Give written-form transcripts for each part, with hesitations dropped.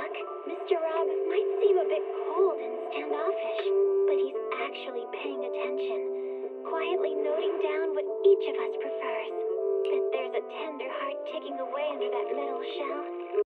Look, Mr. Rob might seem a bit cold and standoffish, but he's actually paying attention, quietly noting down what each of us prefers. Bet there's a tender heart ticking away under that metal shell.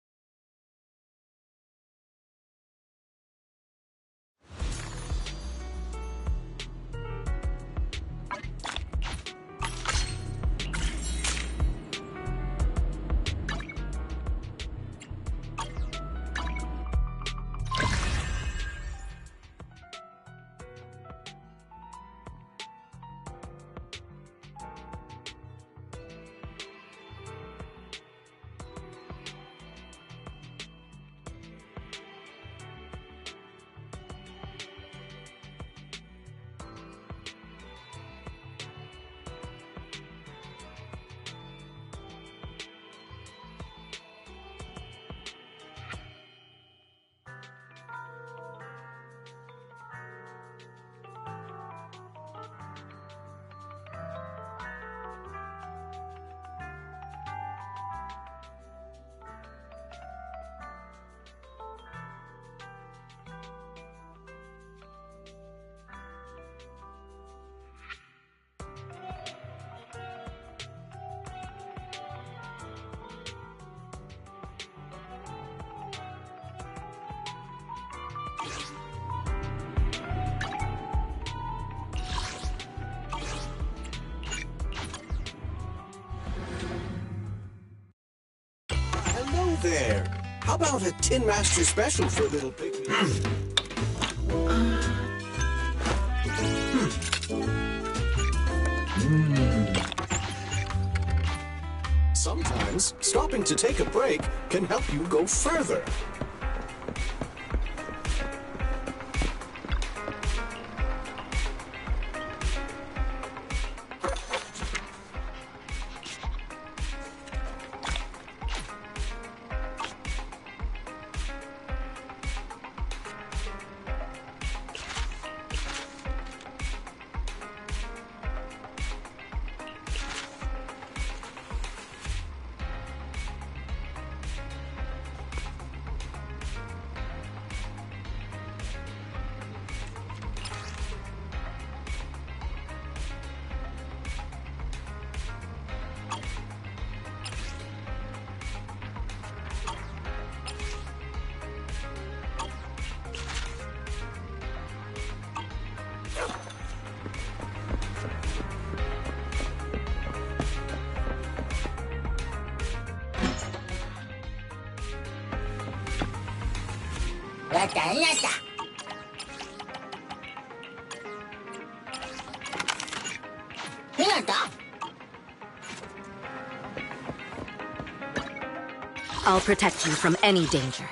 There. How about a Tin Master special for little piggy? Sometimes stopping to take a break can help you go further. I'll protect you from any danger.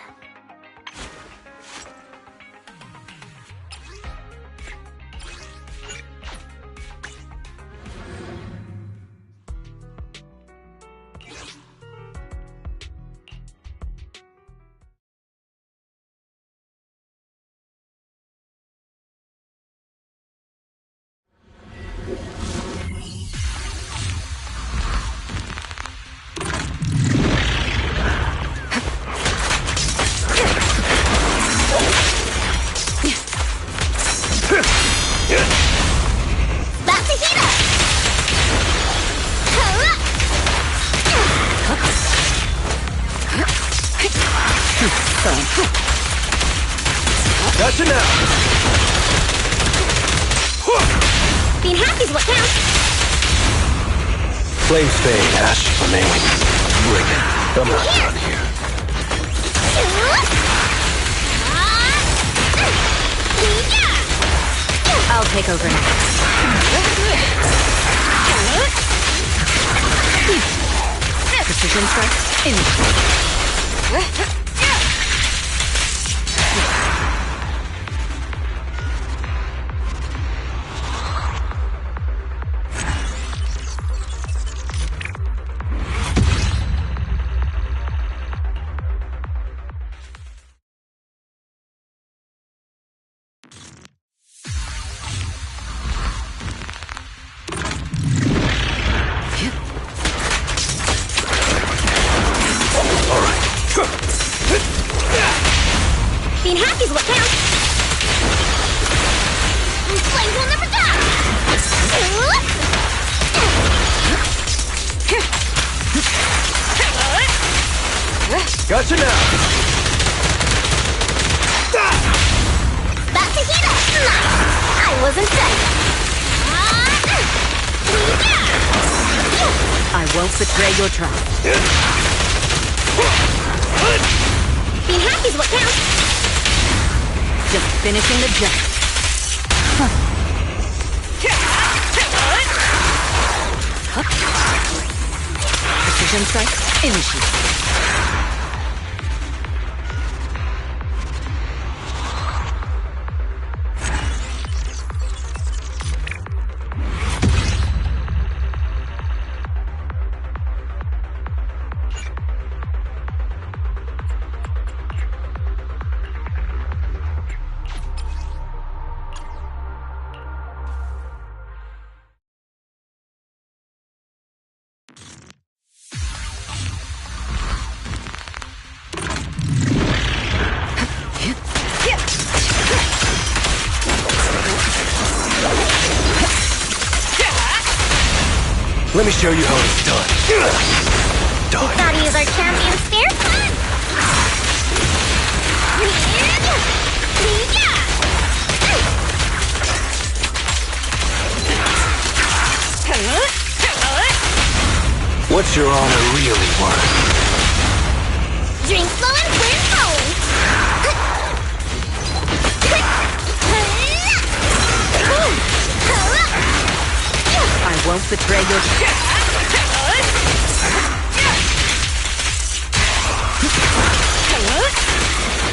Gotcha now. Being happy's what counts. Flames fade, ash remain. Bring it. I'm not done here. I'll take over next. Precision strike in. Being happy is what counts. Flames will never die. Gotcha now. About to heat up. Nice. I wasn't done. I won't betray your trust. Being happy is what counts. Just finishing the job. Precision strike, initiate. Let me show you how it's done. We gotta use our champion's spare fun. What's your honor really worth? Drink slow and burn cold. I won't betray your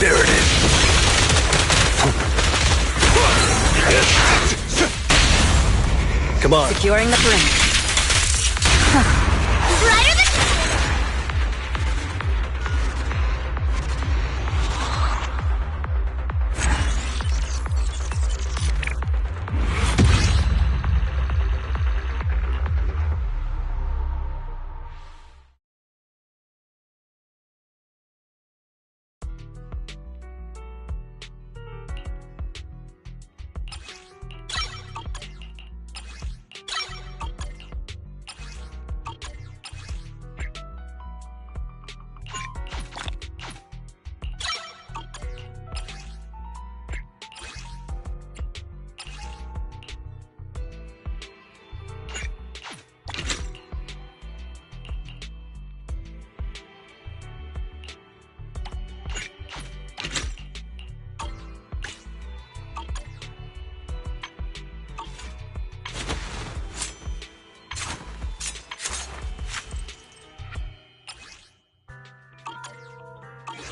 There it is. Come on. securing the perimeter. Brighter than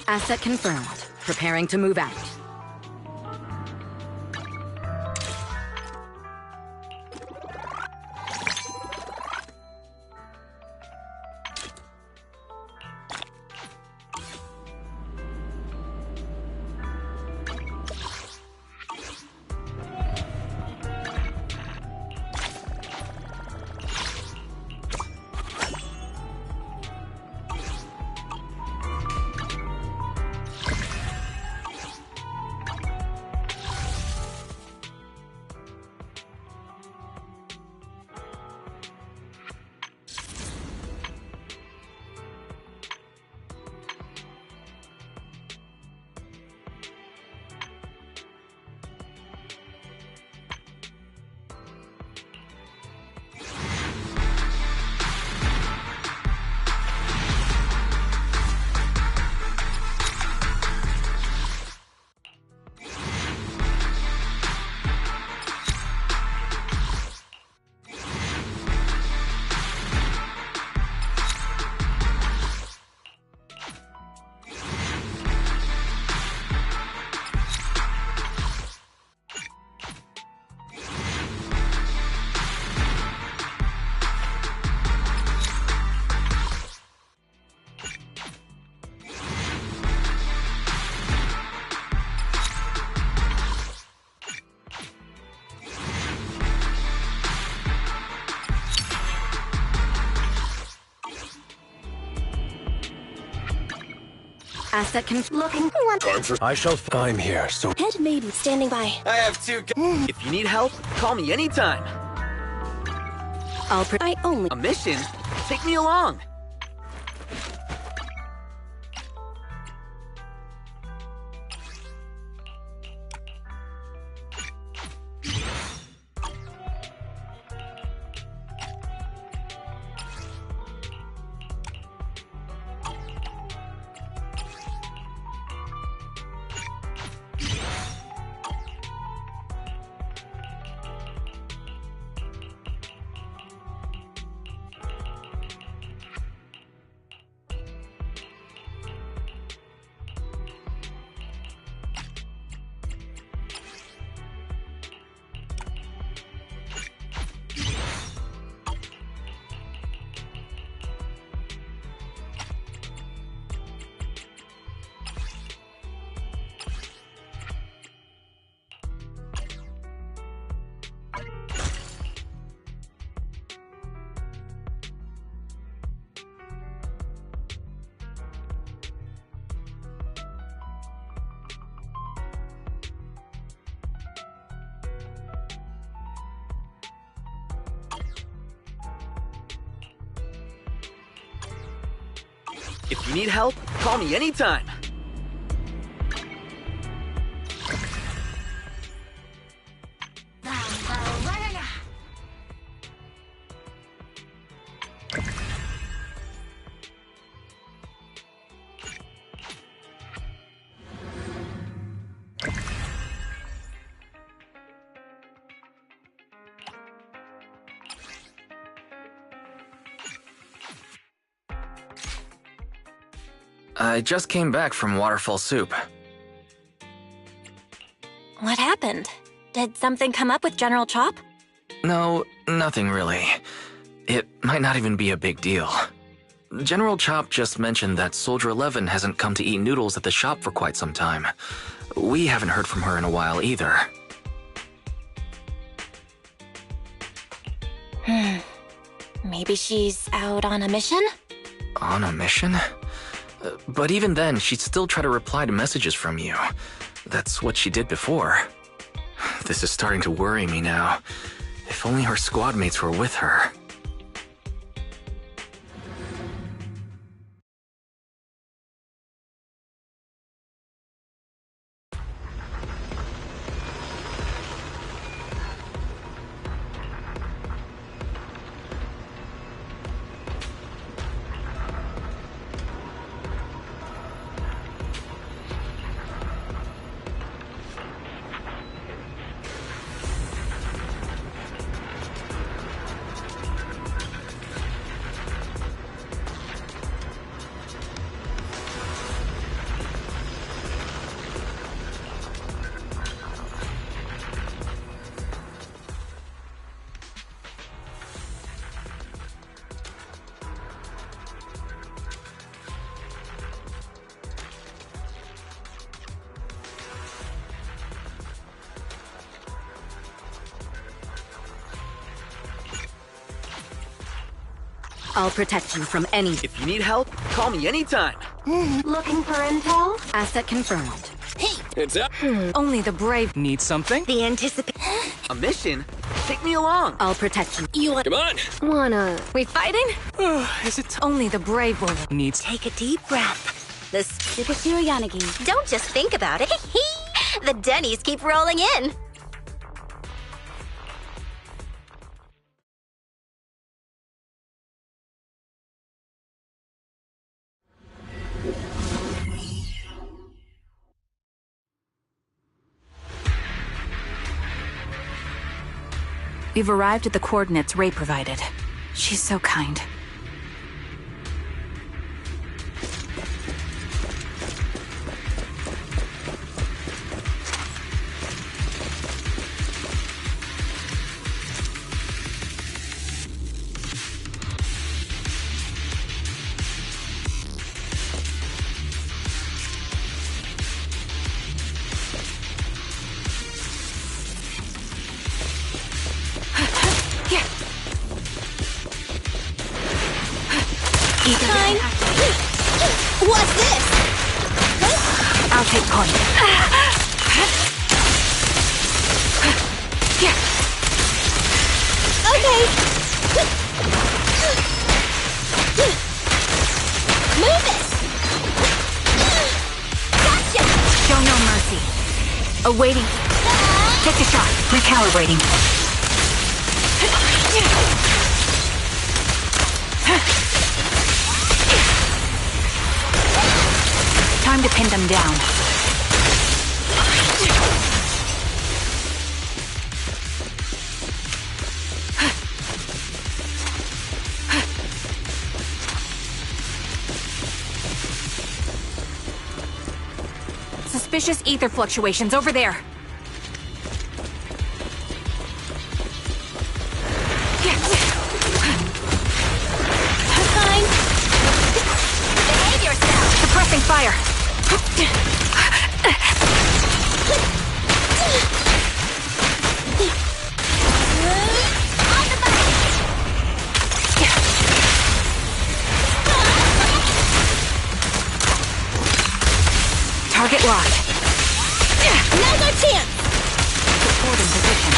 Asset confirmed. Preparing to move out. Asset can Looking for one. Time for. I'm here, so. Head maiden standing by. I have two. If you need help, call me anytime. I only A mission? Take me along. If you need help, call me anytime. I just came back from Waterfall Soup. What happened? Did something come up with General Chop? No, nothing really. It might not even be a big deal. General Chop just mentioned that Soldier 11 hasn't come to eat noodles at the shop for quite some time. We haven't heard from her in a while either. Maybe she's out on a mission? On a mission? But even then, she'd still try to reply to messages from you. That's what she did before. This is starting to worry me now. If only her squad mates were with her. I'll protect you from any. If you need help, call me anytime. Looking for intel? Asset confirmed. It's up. Only the brave Need something? the anticipate. A mission? Take me along. I'll protect you. You want... Come on. We fighting? Is it? Only the brave will. Needs. Take a deep breath. The Super Yanagi. Don't just think about it. The Denny's keep rolling in. We've arrived at the coordinates Ray provided. She's so kind. take point. Okay. Move it. Gotcha. Show no mercy. Awaiting. Take the shot. Recalibrating. Time to pin them down. Suspicious ether fluctuations over there. Fine. Behave yourself. Suppressing fire. On the button. Target locked. Now's our chance. Support in position.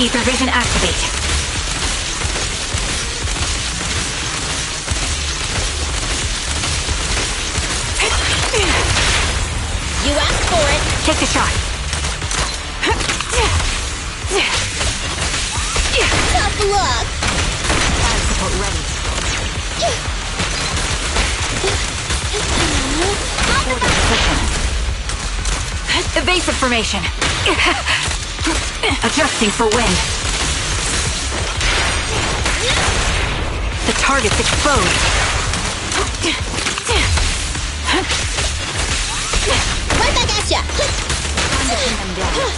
Ether vision activate. You asked for it. Take the shot. Tough luck. Fire support ready. Support in position. Evasive formation. Adjusting for wind. The target's exposed. Right back at ya. Time to pin them down.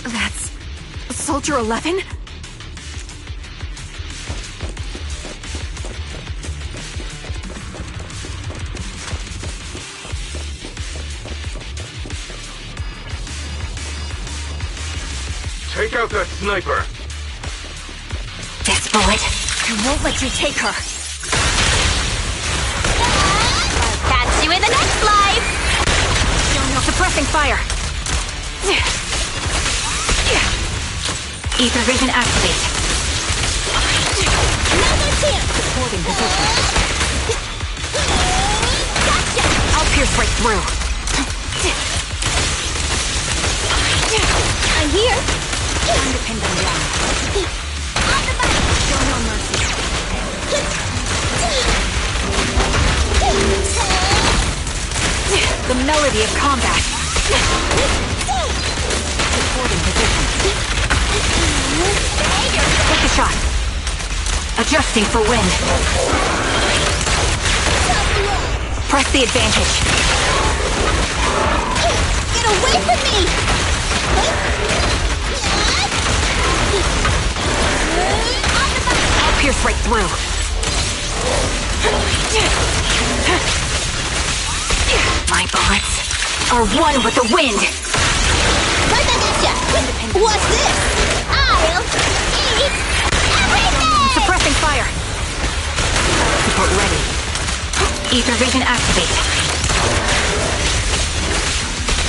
That's Soldier 11? Take out that sniper. This bullet, I won't let you take her. Catch you in the next life. Suppressing fire. Ether vision activate. Now's our chance. Supporting position. Gotcha. I'll pierce right through. I'm here. Time to pin them down. On the button. Show no mercy. The melody of combat. Supporting position. Take the shot. Adjusting for wind. Press the advantage. Get away from me. I'll pierce right through. My bullets are one with the wind. Right back at ya. What's this? I'll eat everything. Suppressing fire. Ether vision activate.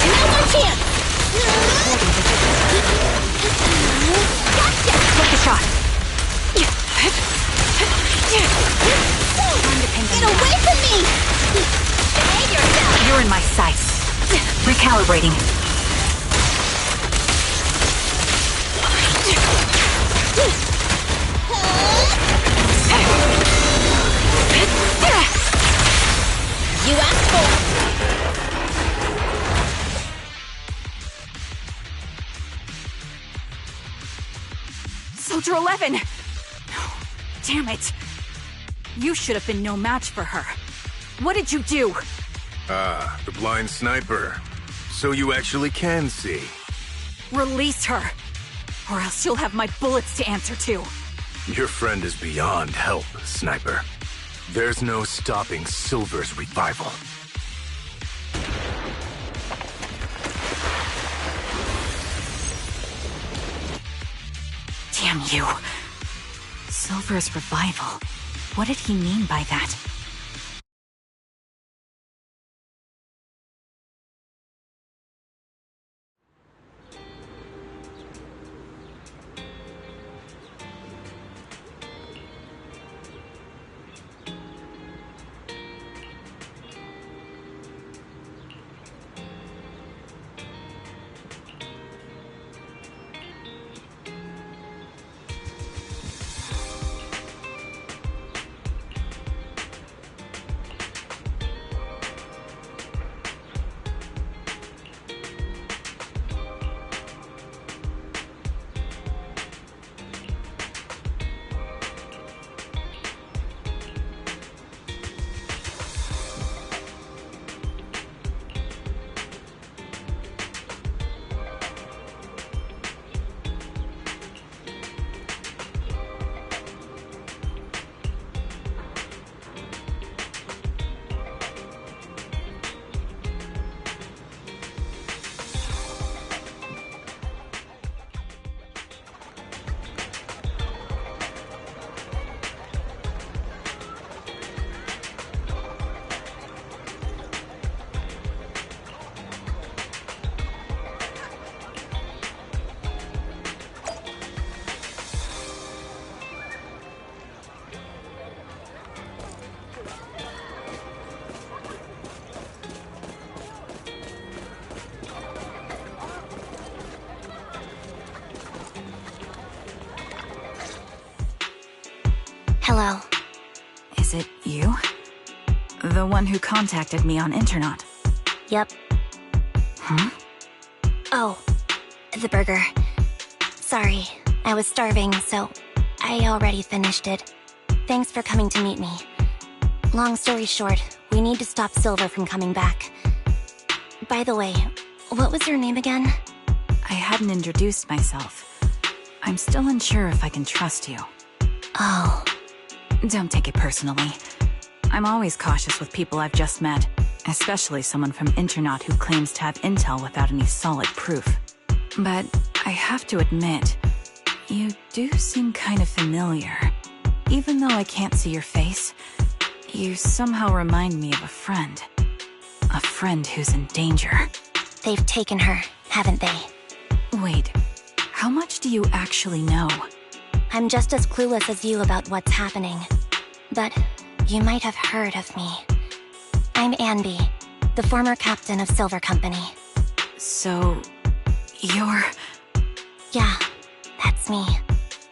No more chance! Gotcha! Take the shot. Get away from me! Behave yourself! You're in my sights. Recalibrating. You asked for it. Soldier 11! Damn it. You should have been no match for her. What did you do? Ah, the blind sniper. So you actually can see. Release her, or else you'll have my bullets to answer to. Your friend is beyond help, Sniper. There's no stopping Silver's revival. Damn you. Silver's revival. What did he mean by that? Hello. Is it you? The one who contacted me on Internet? Yep. Huh? Oh, the burger. Sorry, I was starving, so I already finished it. Thanks for coming to meet me. Long story short, we need to stop Silver from coming back. By the way, what was your name again? I hadn't introduced myself. I'm still unsure if I can trust you. Oh. Don't take it personally. I'm always cautious with people I've just met, especially someone from Internet who claims to have intel without any solid proof. But I have to admit, you do seem kind of familiar. Even though I can't see your face, you somehow remind me of a friend. A friend who's in danger. They've taken her, haven't they? Wait, how much do you actually know? I'm just as clueless as you about what's happening. But you might have heard of me. I'm Anby, the former captain of Silver Company. So, you're... Yeah, that's me.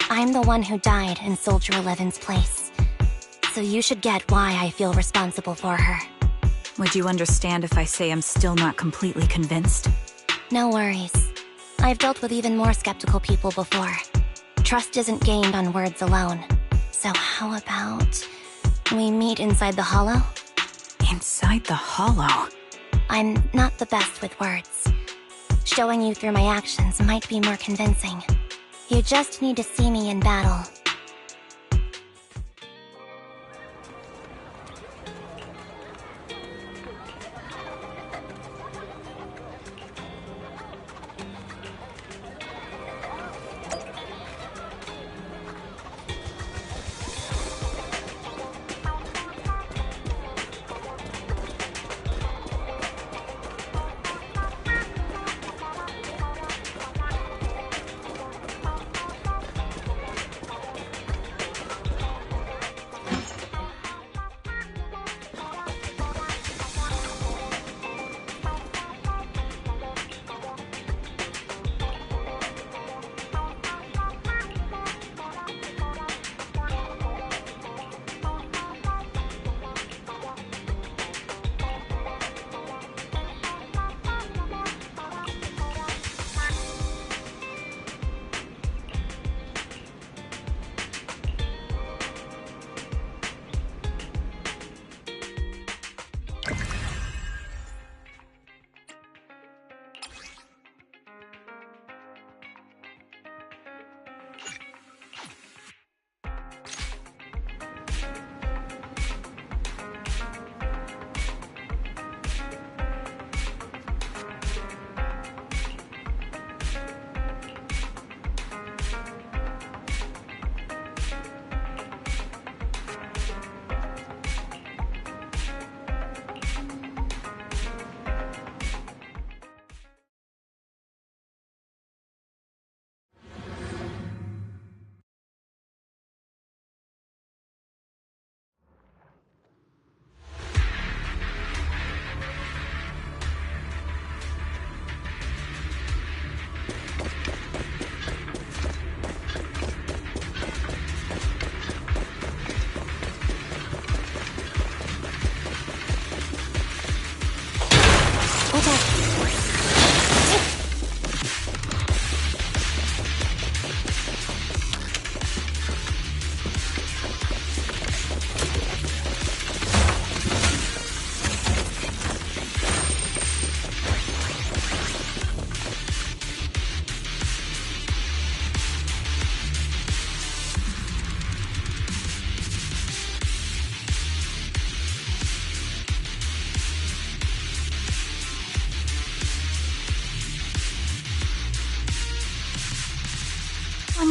I'm the one who died in Soldier 11's place. So you should get why I feel responsible for her. Would you understand if I say I'm still not completely convinced? No worries. I've dealt with even more skeptical people before. Trust isn't gained on words alone. So how about we meet inside the hollow? Inside the hollow? I'm not the best with words. Showing you through my actions might be more convincing. You just need to see me in battle.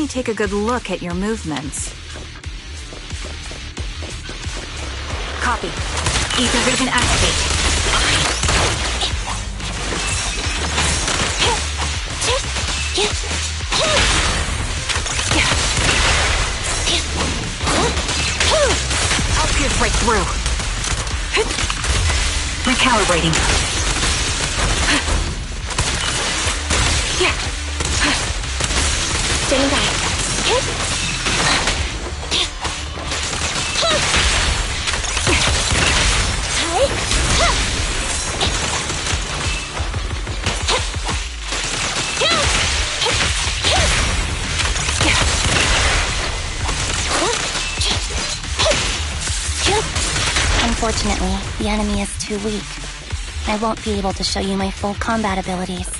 me take a good look at your movements. Copy. Ether vision activate. I'll pierce right through. Recalibrating. Standing by. Unfortunately, the enemy is too weak. I won't be able to show you my full combat abilities.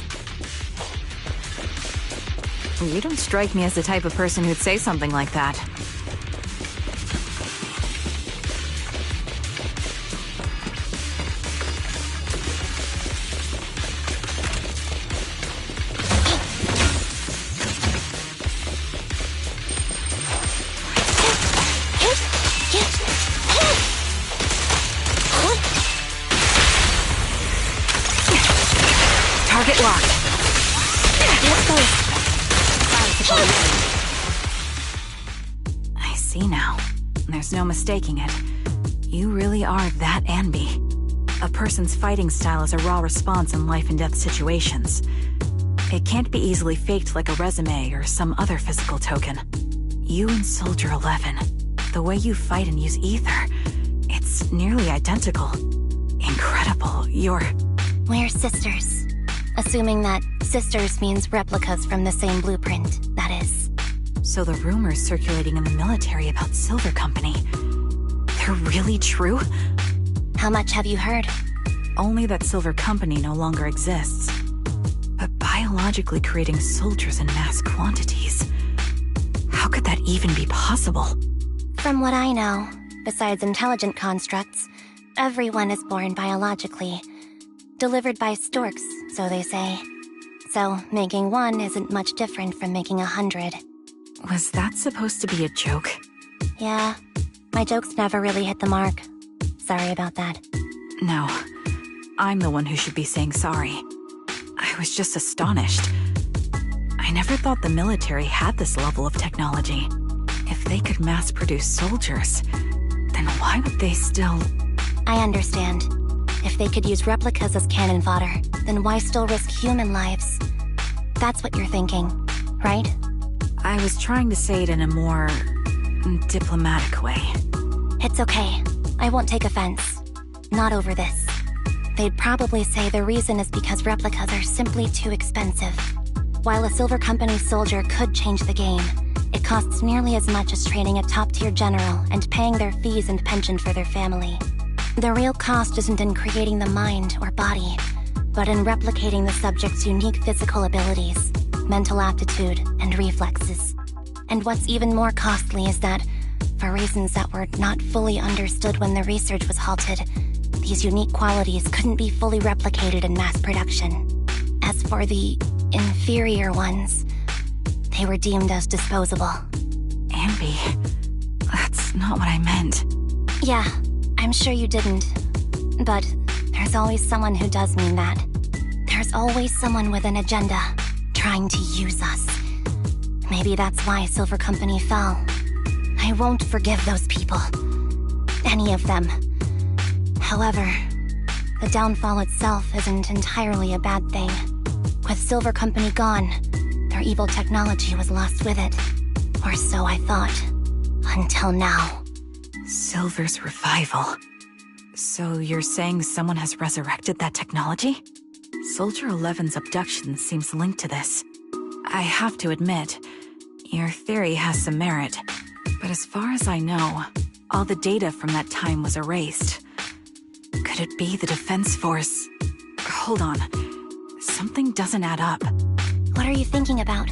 You don't strike me as the type of person who'd say something like that. Target locked. I see now. There's no mistaking it. You really are that Anby. A person's fighting style is a raw response in life and death situations. It can't be easily faked like a resume or some other physical token. You and Soldier 11, the way you fight and use ether, it's nearly identical. Incredible. We're sisters. Assuming that sisters means replicas from the same blueprint, that is. So the rumors circulating in the military about Silver Company, they're really true? How much have you heard? Only that Silver Company no longer exists. But biologically creating soldiers in mass quantities, how could that even be possible? From what I know, besides intelligent constructs, everyone is born biologically. Delivered by storks, so they say. So, making one isn't much different from making 100. Was that supposed to be a joke? Yeah, my jokes never really hit the mark. Sorry about that. No, I'm the one who should be saying sorry. I was just astonished. I never thought the military had this level of technology. If they could mass-produce soldiers, then why would they still... I understand. If they could use replicas as cannon fodder, then why still risk human lives? That's what you're thinking, right? I was trying to say it in a more... diplomatic way. It's okay. I won't take offense. Not over this. They'd probably say the reason is because replicas are simply too expensive. While a Silver Company soldier could change the game, it costs nearly as much as training a top-tier general and paying their fees and pension for their family. The real cost isn't in creating the mind or body, but in replicating the subject's unique physical abilities, mental aptitude, and reflexes. And what's even more costly is that, for reasons that were not fully understood when the research was halted, these unique qualities couldn't be fully replicated in mass production. As for the inferior ones, they were deemed as disposable. Anby, that's not what I meant. Yeah. I'm sure you didn't. But there's always someone who does mean that. There's always someone with an agenda, trying to use us. Maybe that's why Silver Company fell. I won't forgive those people. Any of them. However, the downfall itself isn't entirely a bad thing. With Silver Company gone, their evil technology was lost with it. Or so I thought. Until now. Silver's revival. So you're saying someone has resurrected that technology? Soldier 11's abduction seems linked to this. I have to admit, your theory has some merit. But as far as I know, all the data from that time was erased. Could it be the Defense Force? Hold on. Something doesn't add up. What are you thinking about?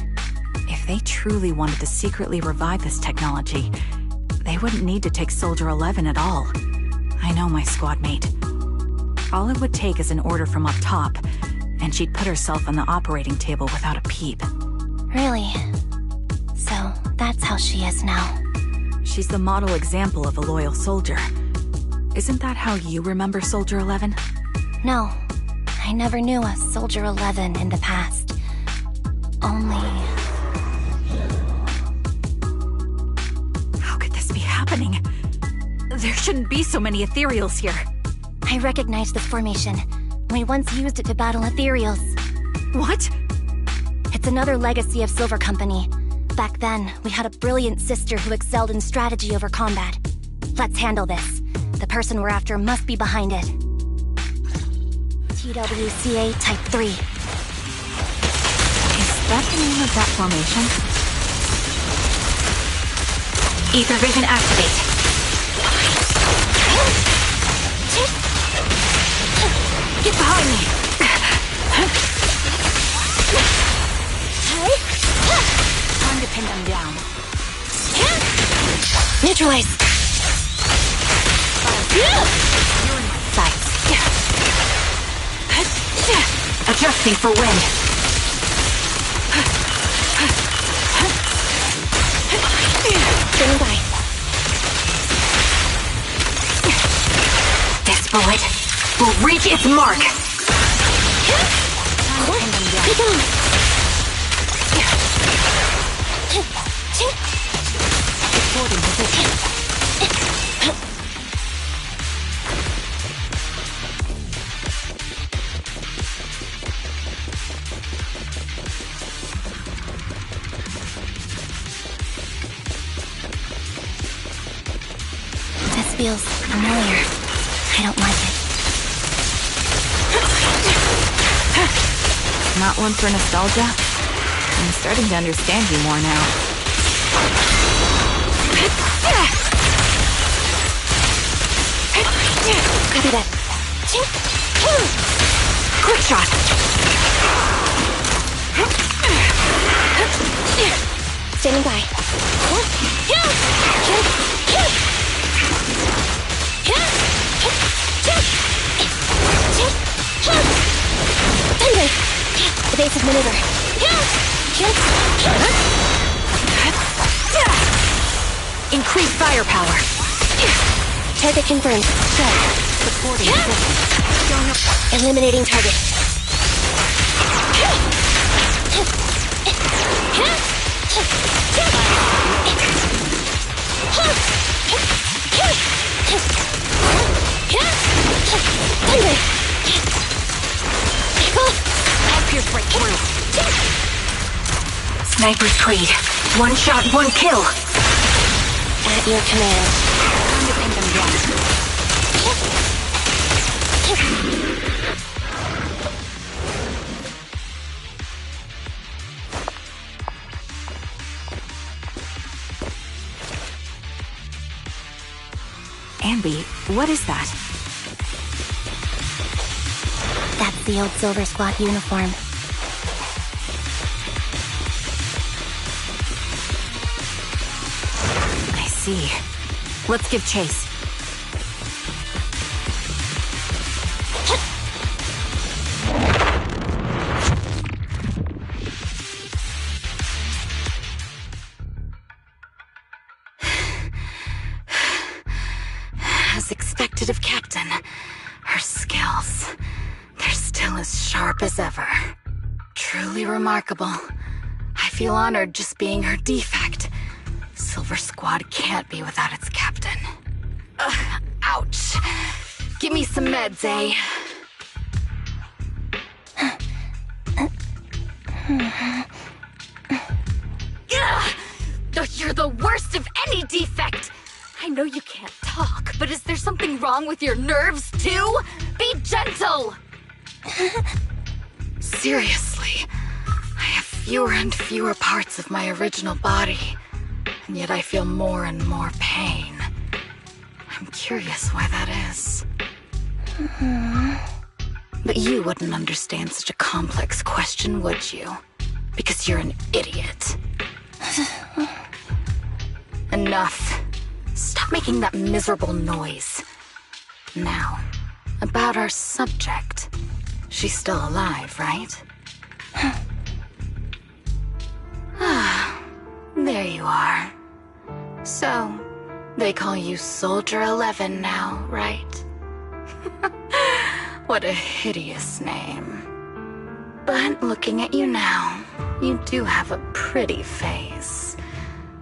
If they truly wanted to secretly revive this technology, they wouldn't need to take Soldier 11 at all. I know my squad mate. All it would take is an order from up top, and she'd put herself on the operating table without a peep. Really? So, how she is now. She's the model example of a loyal soldier. Isn't that how you remember Soldier 11? No, I never knew a Soldier 11 in the past. Only... How could this be happening? There shouldn't be so many ethereals here. I recognize this formation. We once used it to battle ethereals. What? It's another legacy of Silver Company. Back then, we had a brilliant sister who excelled in strategy over combat. Let's handle this. The person we're after must be behind it. TWCA Type 3. Is that the name of that formation? Ether vision activate. Get behind me! Time to pin them down. Neutralize! Sights. Adjusting for wind. Standing by. This bullet will reach its mark. Take on! Reporting position. This feels familiar. I don't like it. Not one for nostalgia? I'm starting to understand you more now. Copy that. Quick shot. Standing by. Thunder! Evasive maneuver. Increase firepower. Target confirmed. Go. Supporting position. Eliminating target. Thunder! I'll pierce right through. Sniper's creed. One shot, one kill. At your command. Time to pin them down. Anby, what is that? That's the old Silver Squad uniform. I see. Let's give chase. As expected of Captain, her skills, they're still as sharp as ever. Truly remarkable. I feel honored just being her defect. Silver Squad can't be without its captain. Ouch. Give me some meds, eh? You're the worst of any defect! I know you can't talk, but is there something wrong with your nerves, too? Be gentle! Seriously, I have fewer and fewer parts of my original body, and yet I feel more and more pain. I'm curious why that is. But you wouldn't understand such a complex question, would you? Because you're an idiot. Enough. Stop making that miserable noise. Now, about our subject. She's still alive, right? Ah, there you are. So, they call you Soldier 11 now, right? What a hideous name. But looking at you now, you do have a pretty face.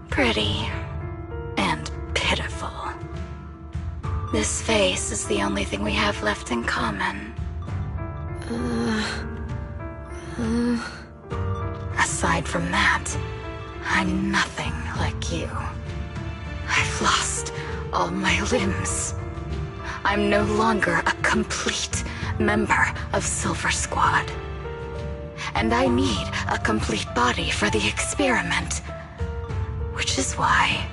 Pretty and pitiful. This face is the only thing we have left in common. Aside from that, I'm nothing like you. I've lost all my limbs. I'm no longer a complete member of Silver Squad. And I need a complete body for the experiment. Which is why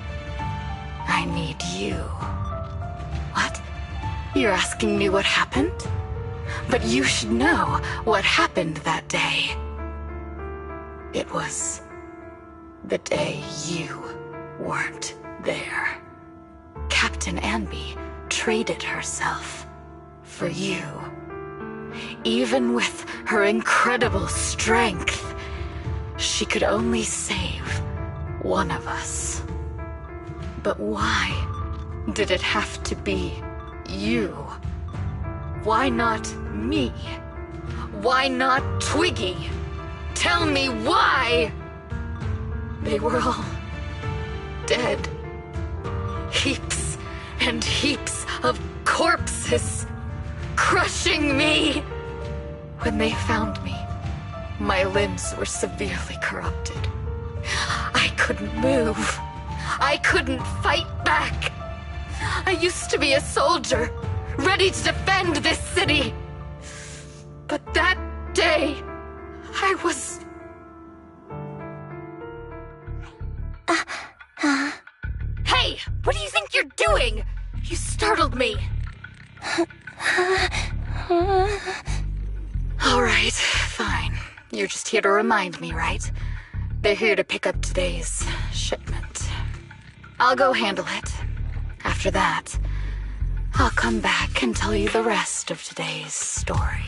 I need you. What? You're asking me what happened? But you should know what happened that day. It was the day you weren't there. Captain Anby traded herself for you. Even with her incredible strength, she could only save one of us. But why did it have to be you? Why not me? Why not Twiggy? Tell me why! They were all dead. Heaps and heaps of corpses crushing me. When they found me, my limbs were severely corrupted. I couldn't move. I couldn't fight back. I used to be a soldier, ready to defend this city. But that day, I was... Hey! What do you think you're doing? You startled me. Alright, fine. You're just here to remind me, right? They're here to pick up today's shipment. I'll go handle it. After that, I'll come back and tell you the rest of today's story.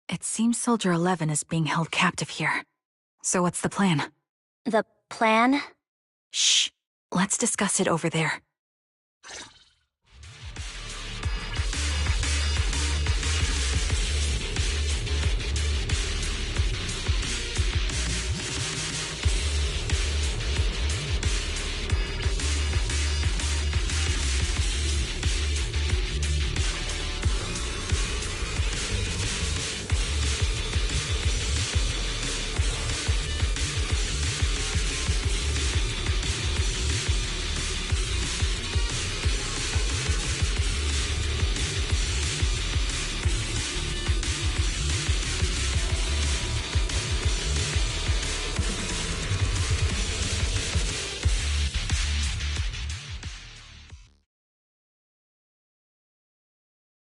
It seems Soldier 11 is being held captive here. So what's the plan? The plan? Shh. Let's discuss it over there.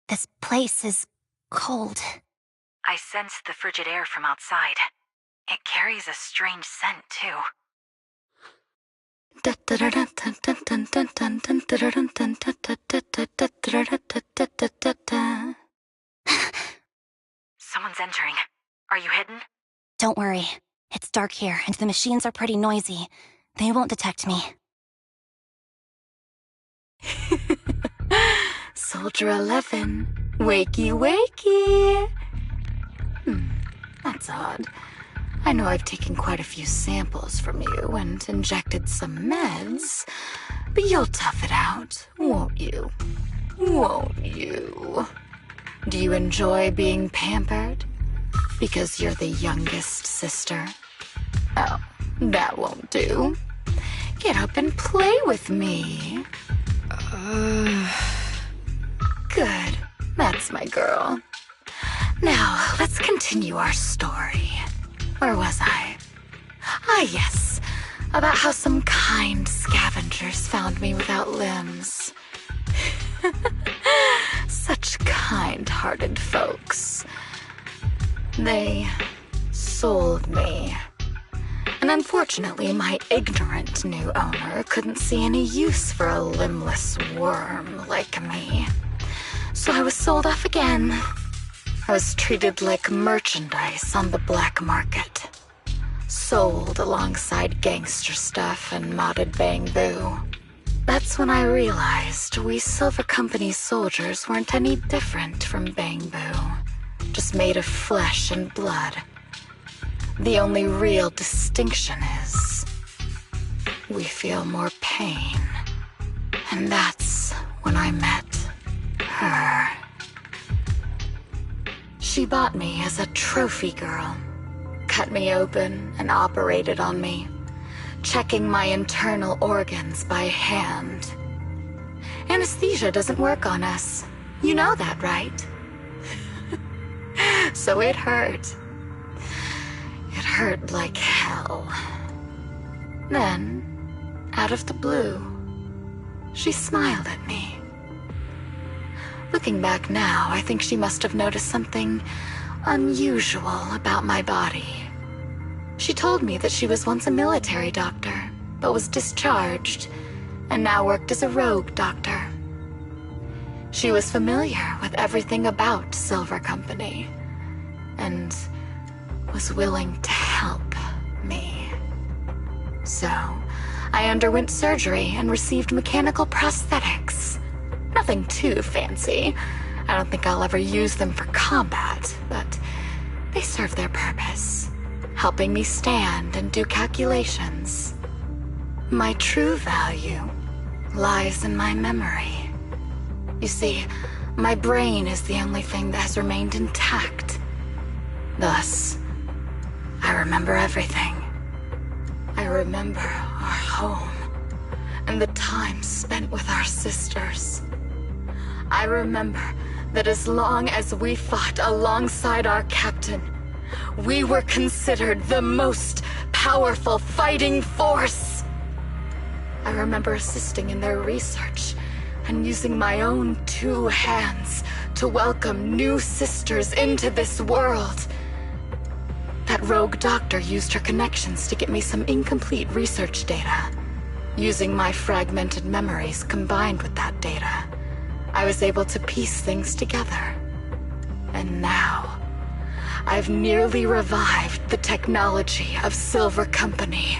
This place is cold. I sensed the frigid air from outside. It carries a strange scent, too. Someone's entering. Are you hidden? Don't worry. It's dark here, and the machines are pretty noisy. They won't detect me. Soldier 11, wakey wakey. That's odd. I know I've taken quite a few samples from you and injected some meds, but you'll tough it out, won't you? Won't you? Do you enjoy being pampered? Because you're the youngest sister? Oh, that won't do. Get up and play with me. Good. That's my girl. Now, let's continue our story. Where was I? Ah, yes. About how some kind scavengers found me without limbs. Such kind-hearted folks. They sold me. And unfortunately, my ignorant new owner couldn't see any use for a limbless worm like me. So I was sold off again. I was treated like merchandise on the black market. sold alongside gangster stuff and modded bamboo. That's when I realized we Silver Company soldiers weren't any different from bamboo, just made of flesh and blood. The only real distinction is we feel more pain. And that's when I met her. She bought me as a trophy girl, cut me open and operated on me, checking my internal organs by hand. Anesthesia doesn't work on us. You know that, right? So it hurt. It hurt like hell. Then, out of the blue, she smiled at me. Looking back now, I think she must have noticed something unusual about my body. She told me that she was once a military doctor, but was discharged, and now worked as a rogue doctor. She was familiar with everything about Silver Company, and was willing to help me. So, I underwent surgery and received mechanical prosthetics. Nothing too fancy. I don't think I'll ever use them for combat, but they serve their purpose, helping me stand and do calculations. My true value lies in my memory. You see, my brain is the only thing that has remained intact. Thus, I remember everything. I remember our home and the time spent with our sisters. I remember that as long as we fought alongside our captain, we were considered the most powerful fighting force. I remember assisting in their research and using my own 2 hands to welcome new sisters into this world. That rogue doctor used her connections to get me some incomplete research data. Using my fragmented memories combined with that data, I was able to piece things together. And now, I've nearly revived the technology of Silver Company.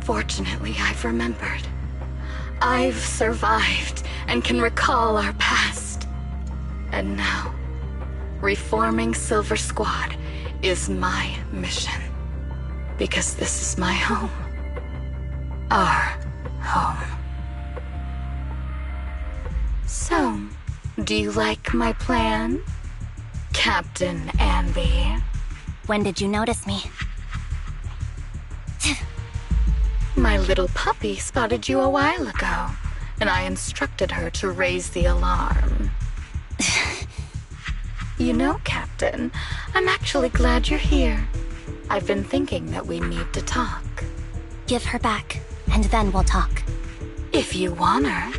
Fortunately, I've remembered. I've survived and can recall our past. And now, reforming Silver Squad is my mission. Because this is my home. Our home. So, do you like my plan, Captain Anby? When did you notice me? My little puppy spotted you a while ago, and I instructed her to raise the alarm. You know, Captain, I'm actually glad you're here. I've been thinking that we need to talk. Give her back, and then we'll talk. If you want her,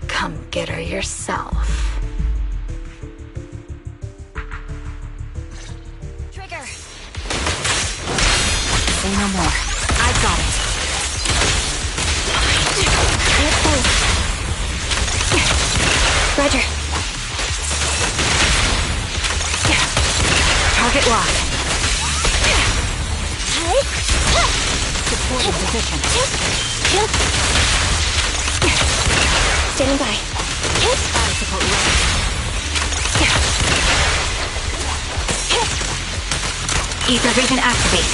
come get her yourself. Trigger! Say no more. I've got it. Roger. Target locked. Supporting position. Standing by. Fire support ready. Ether vision activate.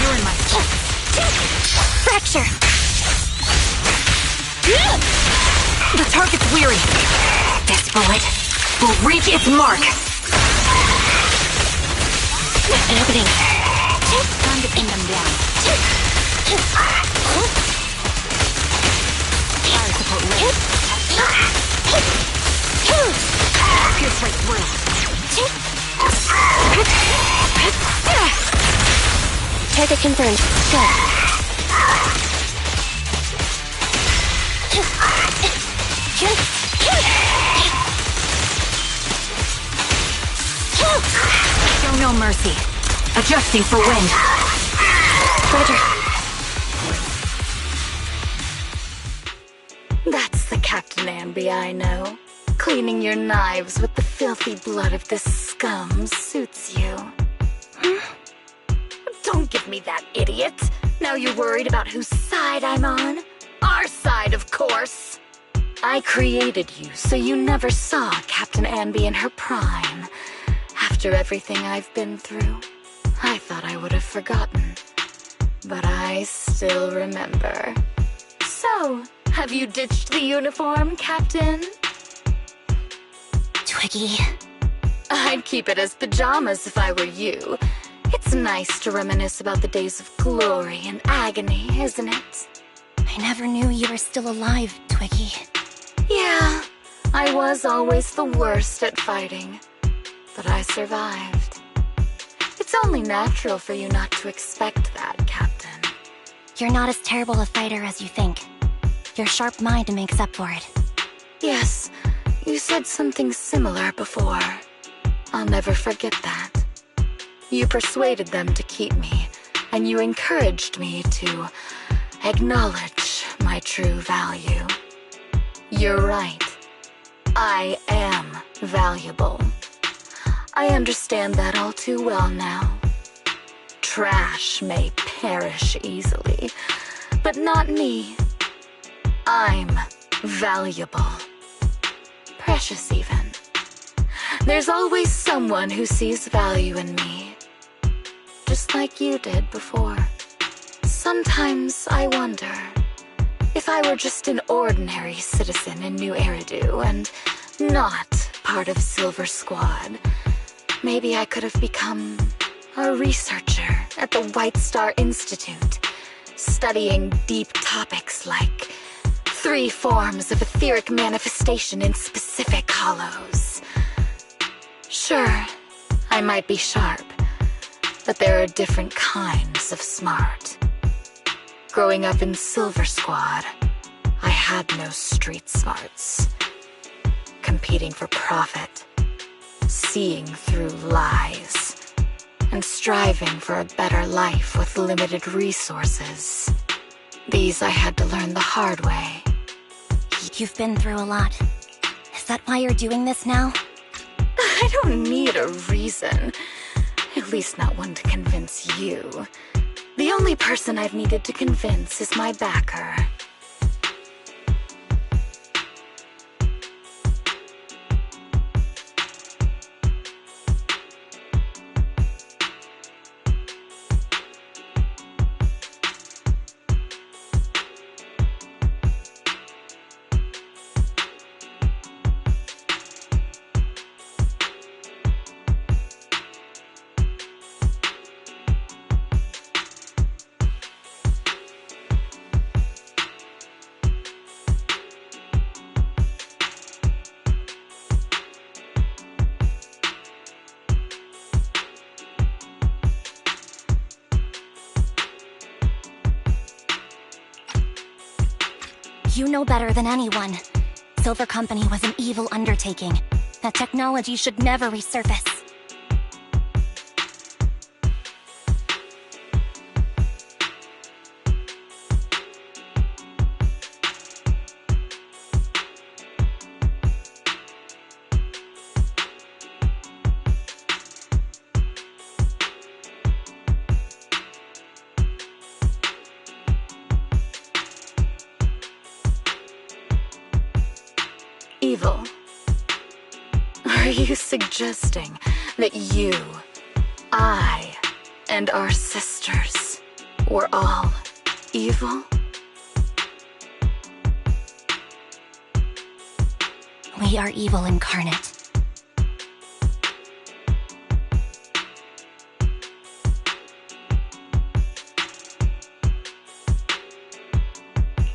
You're in my sight. Fracture. The target's weary. This bullet will reach its mark. Opening. Time to pin them down. Fire support ready. Pierce right through. Target confirmed. Go. Show no mercy. Adjusting for wind. Roger. That's the Captain Anby I know. Cleaning your knives with the filthy blood of this scum suits you. Don't give me that, idiot. Now you're worried about whose side I'm on? Our side, of course. I created you so you never saw Captain Anby in her prime. After everything I've been through, I thought I would have forgotten. But I still remember. So, have you ditched the uniform, Captain? Twiggy. I'd keep it as pajamas if I were you. It's nice to reminisce about the days of glory and agony, isn't it? I never knew you were still alive, Twiggy. Yeah, I was always the worst at fighting. But I survived. It's only natural for you not to expect that, Captain. You're not as terrible a fighter as you think. Your sharp mind makes up for it. Yes, you said something similar before. I'll never forget that. You persuaded them to keep me, and you encouraged me to acknowledge my true value. You're right. I am valuable. I understand that all too well now. Trash may perish easily, but not me. I'm valuable. Precious even. There's always someone who sees value in me. Just like you did before. Sometimes I wonder if I were just an ordinary citizen in New Eridu and not part of Silver Squad, maybe I could have become a researcher at the White Star Institute, studying deep topics like 3 forms of etheric manifestation in specific hollows. Sure, I might be sharp, but there are different kinds of smart. Growing up in Silver Squad, I had no street smarts. Competing for profit, seeing through lies, and striving for a better life with limited resources. These I had to learn the hard way. You've been through a lot. Is that why you're doing this now? I don't need a reason. At least not one to convince you. The only person I've needed to convince is my backer. You know better than anyone. Silver Company was an evil undertaking. That technology should never resurface. Evil? Are you suggesting that you, I, and our sisters were all evil? We are evil incarnate.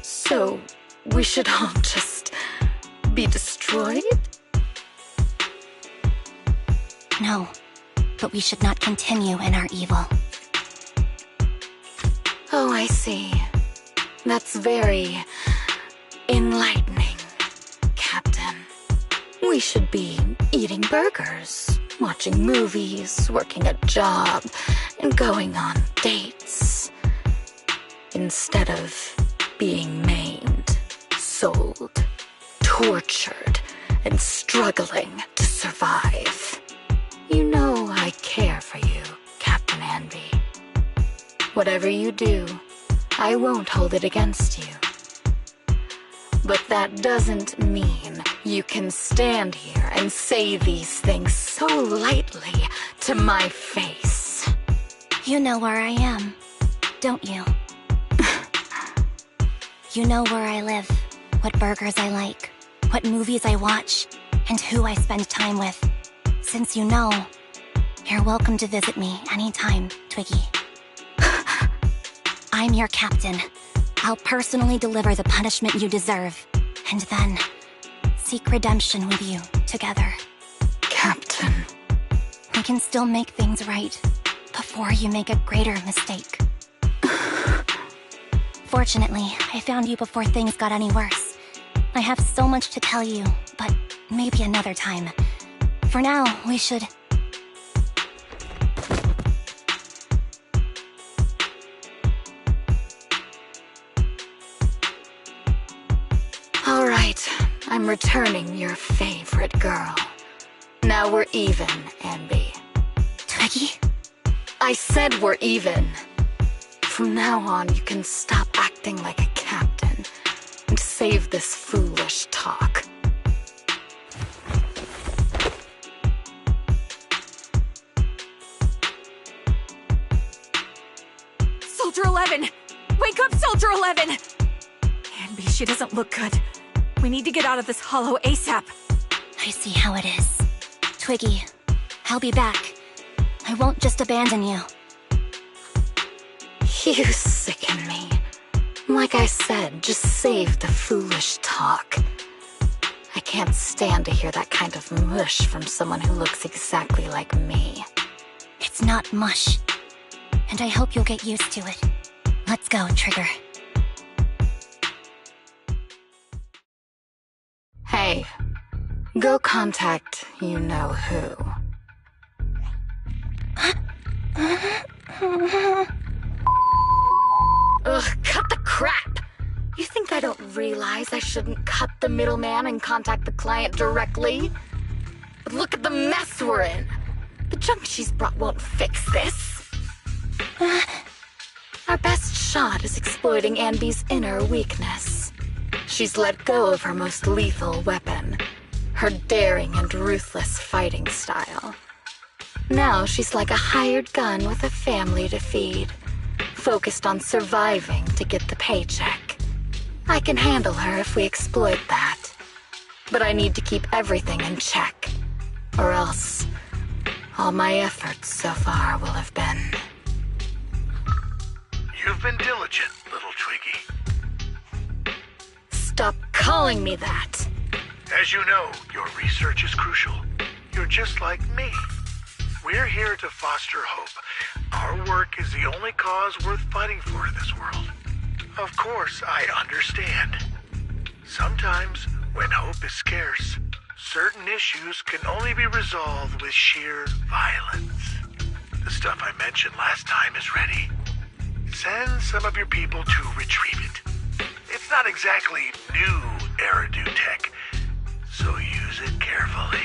So, we should all just be destroyed? No, but we should not continue in our evil. Oh, I see. That's very enlightening, Captain. We should be eating burgers, watching movies, working a job, and going on dates instead of being maimed, sold, tortured, and struggling to survive. You know I care for you, Captain Anby. Whatever you do, I won't hold it against you. But that doesn't mean you can stand here and say these things so lightly to my face. You know where I am, don't you? You know where I live, what burgers I like, what movies I watch, and who I spend time with. Since you know, you're welcome to visit me anytime, Twiggy. I'm your captain. I'll personally deliver the punishment you deserve, and then seek redemption with you together. Captain. We can still make things right before you make a greater mistake. Fortunately, I found you before things got any worse. I have so much to tell you, but maybe another time. For now, we should... All right, I'm returning your favorite girl. Now we're even, Anby. Twiggy? I said we're even. From now on, you can stop acting like a captain and save this foolish talk. Soldier 11! Wake up, Soldier 11! Anby, she doesn't look good. We need to get out of this hollow ASAP. I see how it is. Twiggy, I'll be back. I won't just abandon you. You sicken me. Like I said, just save the foolish talk. I can't stand to hear that kind of mush from someone who looks exactly like me. It's not mush. And I hope you'll get used to it. Let's go, Trigger. Hey, go contact you-know-who. Ugh, cut the crap! You think I don't realize I shouldn't cut the middleman and contact the client directly? But look at the mess we're in! The junk she's brought won't fix this. Our best shot is exploiting Anby's inner weakness. She's let go of her most lethal weapon, her daring and ruthless fighting style. Now she's like a hired gun with a family to feed, focused on surviving to get the paycheck. I can handle her if we exploit that. But I need to keep everything in check, or else all my efforts so far will have been... You've been diligent, little Twiggy. Stop calling me that! As you know, your research is crucial. You're just like me. We're here to foster hope. Our work is the only cause worth fighting for in this world. Of course, I understand. Sometimes, when hope is scarce, certain issues can only be resolved with sheer violence. The stuff I mentioned last time is ready. Send some of your people to retrieve it. It's not exactly new Eridu tech, so use it carefully.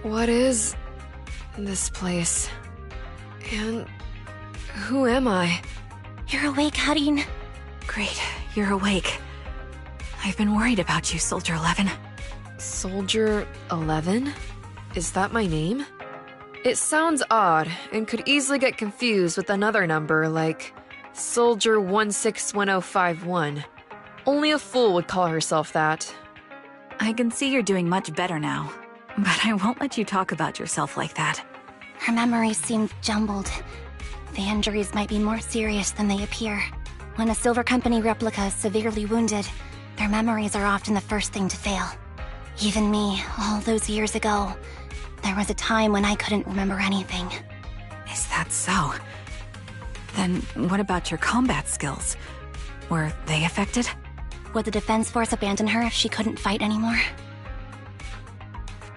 What is this place? And who am I? You're awake, Harin. Great, you're awake. I've been worried about you, Soldier 11. Soldier 11? Is that my name? It sounds odd and could easily get confused with another number like Soldier 161051. Only a fool would call herself that. I can see you're doing much better now, but I won't let you talk about yourself like that. Her memories seem jumbled. The injuries might be more serious than they appear. When a Silver Company replica is severely wounded, their memories are often the first thing to fail. Even me, all those years ago, there was a time when I couldn't remember anything. Is that so? Then what about your combat skills? Were they affected? Would the Defense Force abandon her if she couldn't fight anymore?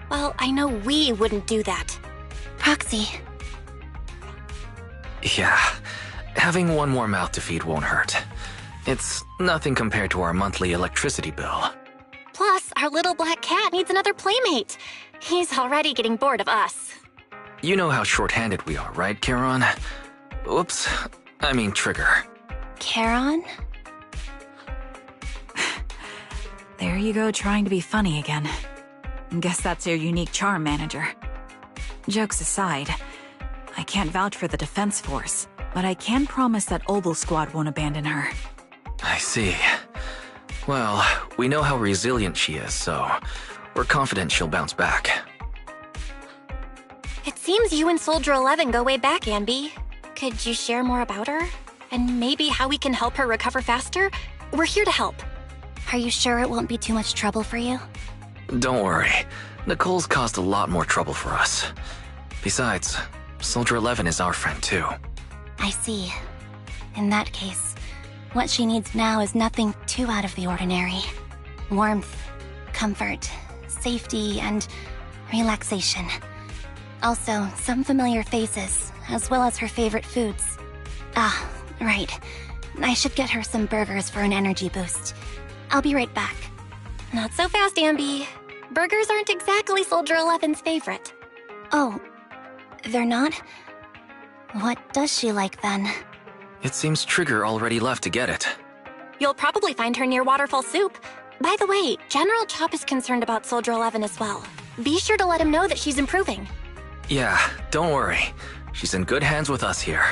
Well, I know we wouldn't do that. Proxy. Yeah, having one more mouth to feed won't hurt. It's nothing compared to our monthly electricity bill. Plus, our little black cat needs another playmate. He's already getting bored of us. You know how short-handed we are, right, Charon? Oops, I mean Trigger. Charon? There you go, trying to be funny again. Guess that's your unique charm, Manager. Jokes aside, I can't vouch for the Defense Force, but I can promise that Obel Squad won't abandon her. I see. Well, we know how resilient she is, so we're confident she'll bounce back. It seems you and Soldier 11 go way back, Anby. Could you share more about her? And maybe how we can help her recover faster? We're here to help. Are you sure it won't be too much trouble for you? Don't worry. Nicole's caused a lot more trouble for us. Besides, Soldier 11 is our friend too. I see. In that case, what she needs now is nothing too out of the ordinary. Warmth, comfort, safety, and relaxation. Also, some familiar faces, as well as her favorite foods. Ah, right. I should get her some burgers for an energy boost. I'll be right back. Not so fast, Anby. Burgers aren't exactly Soldier 11's favorite. Oh, they're not? What does she like then? It seems Trigger already left to get it. You'll probably find her near Waterfall Soup. By the way, General Chop is concerned about Soldier 11 as well. Be sure to let him know that she's improving. Yeah, don't worry. She's in good hands with us here.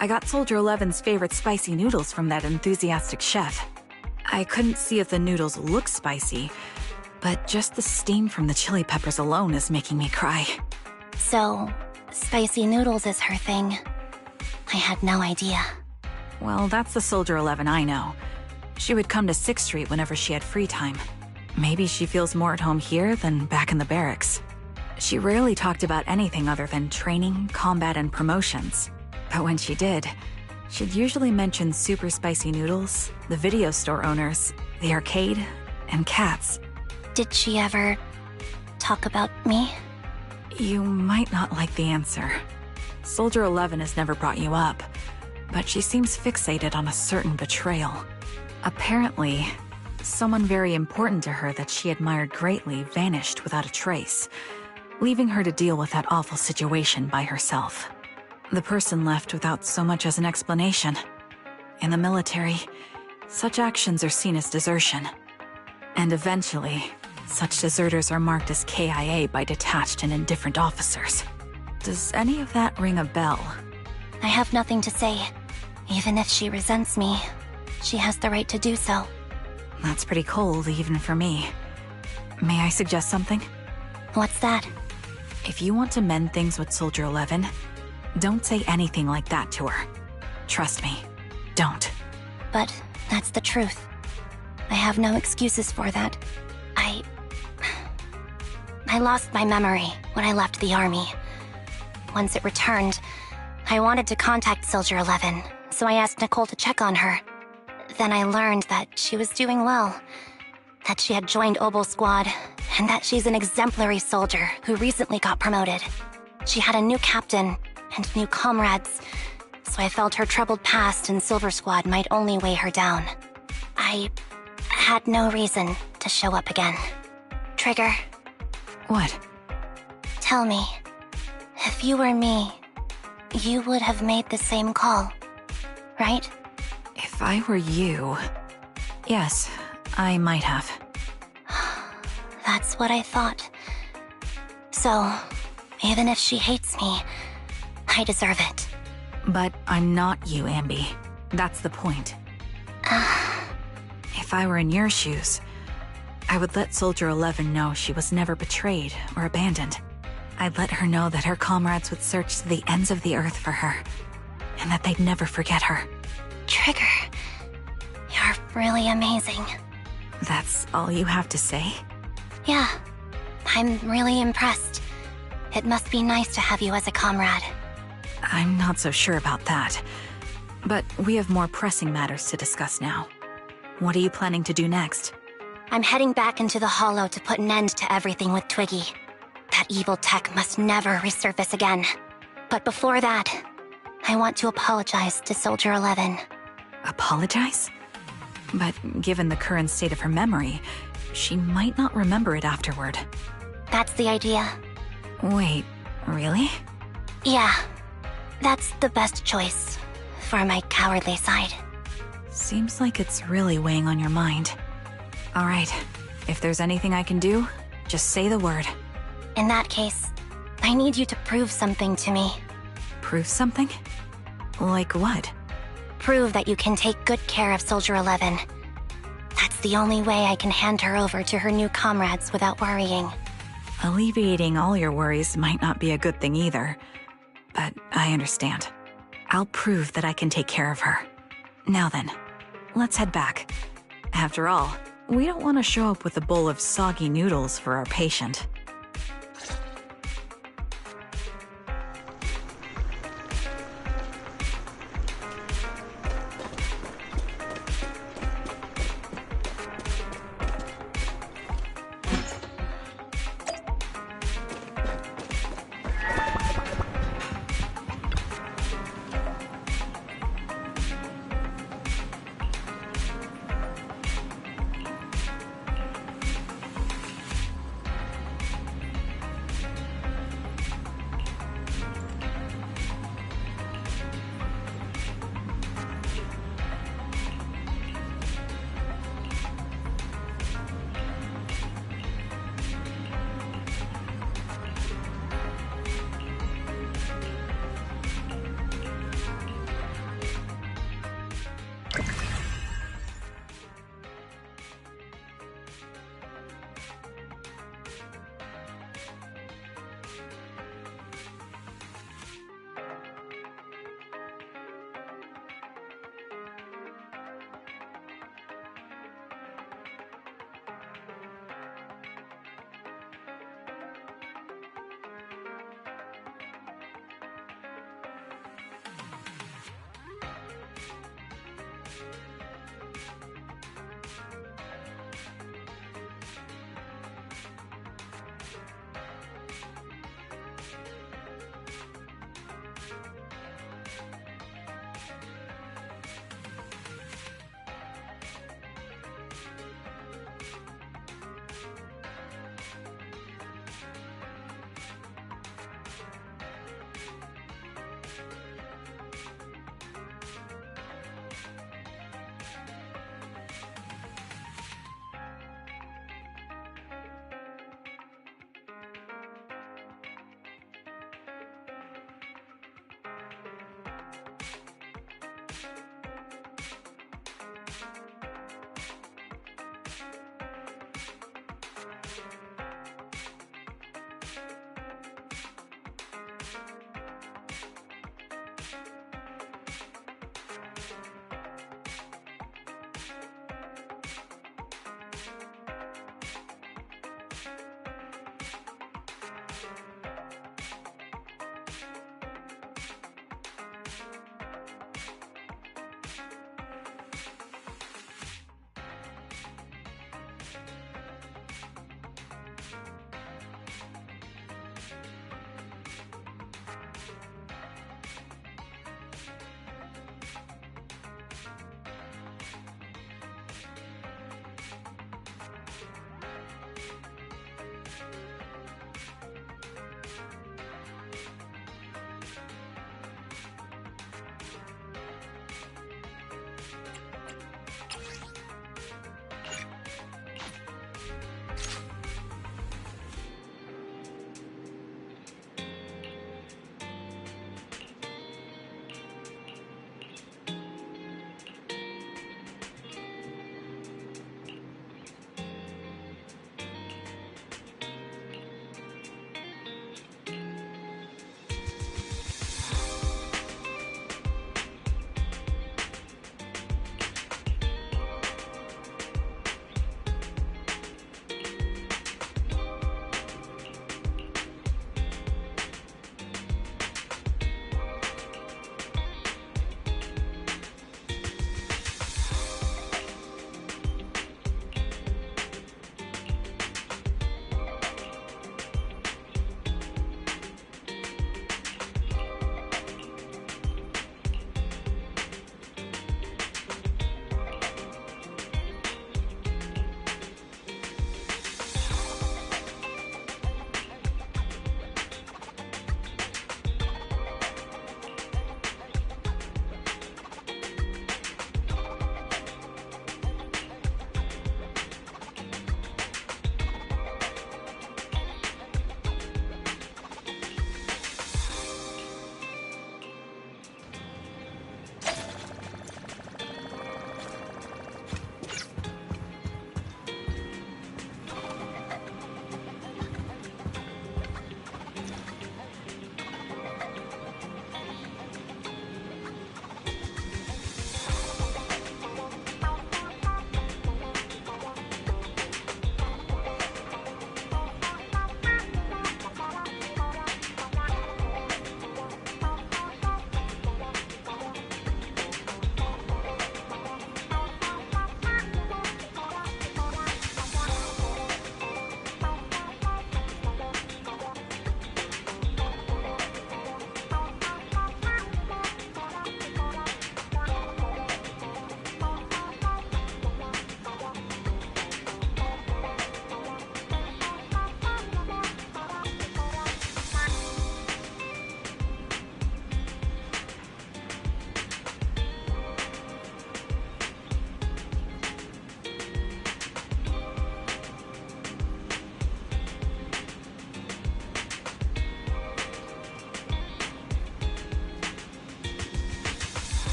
I got Soldier 11's favorite spicy noodles from that enthusiastic chef. I couldn't see if the noodles look spicy, but just the steam from the chili peppers alone is making me cry. So, spicy noodles is her thing. I had no idea. Well, that's the Soldier 11 I know. She would come to 6th Street whenever she had free time. Maybe she feels more at home here than back in the barracks. She rarely talked about anything other than training, combat, and promotions. But when she did, she'd usually mention super spicy noodles, the video store owners, the arcade, and cats. Did she ever talk about me? You might not like the answer. Soldier 11 has never brought you up, but she seems fixated on a certain betrayal. Apparently, someone very important to her that she admired greatly vanished without a trace, leaving her to deal with that awful situation by herself. The person left without so much as an explanation. In the military, such actions are seen as desertion. And eventually, such deserters are marked as KIA by detached and indifferent officers. Does any of that ring a bell? I have nothing to say. Even if she resents me, she has the right to do so. That's pretty cold, even for me. May I suggest something? What's that? If you want to mend things with Soldier 11, don't say anything like that to her. Trust me, don't. But that's the truth. I have no excuses for that. I lost my memory when I left the army. Once it returned, I wanted to contact Soldier 11, so I asked Nicole to check on her. Then I learned that she was doing well, that she had joined Obel Squad, and that she's an exemplary soldier who recently got promoted. She had a new captain and new comrades, so I felt her troubled past in Silver Squad might only weigh her down. I had no reason to show up again. Trigger. What? Tell me, if you were me, you would have made the same call, right? If I were you... Yes, I might have. That's what I thought. So, even if she hates me, I deserve it. But I'm not you, Anby. That's the point. If I were in your shoes, I would let Soldier 11 know she was never betrayed or abandoned. I'd let her know that her comrades would search to the ends of the earth for her, and that they'd never forget her. Trigger, you're really amazing. That's all you have to say? Yeah, I'm really impressed. It must be nice to have you as a comrade. I'm not so sure about that. But we have more pressing matters to discuss now. What are you planning to do next? I'm heading back into the Hollow to put an end to everything with Twiggy. That evil tech must never resurface again. But before that, I want to apologize to Soldier 11. Apologize? But given the current state of her memory, she might not remember it afterward. That's the idea. Wait, really? Yeah, that's the best choice for my cowardly side. Seems like it's really weighing on your mind. All right, if there's anything I can do, just say the word. In that case, I need you to prove something to me. Prove something? Like what? Prove that you can take good care of Soldier 11. That's the only way I can hand her over to her new comrades without worrying. Alleviating all your worries might not be a good thing either, but I understand. I'll prove that I can take care of her. Now then, let's head back. After all, we don't want to show up with a bowl of soggy noodles for our patient.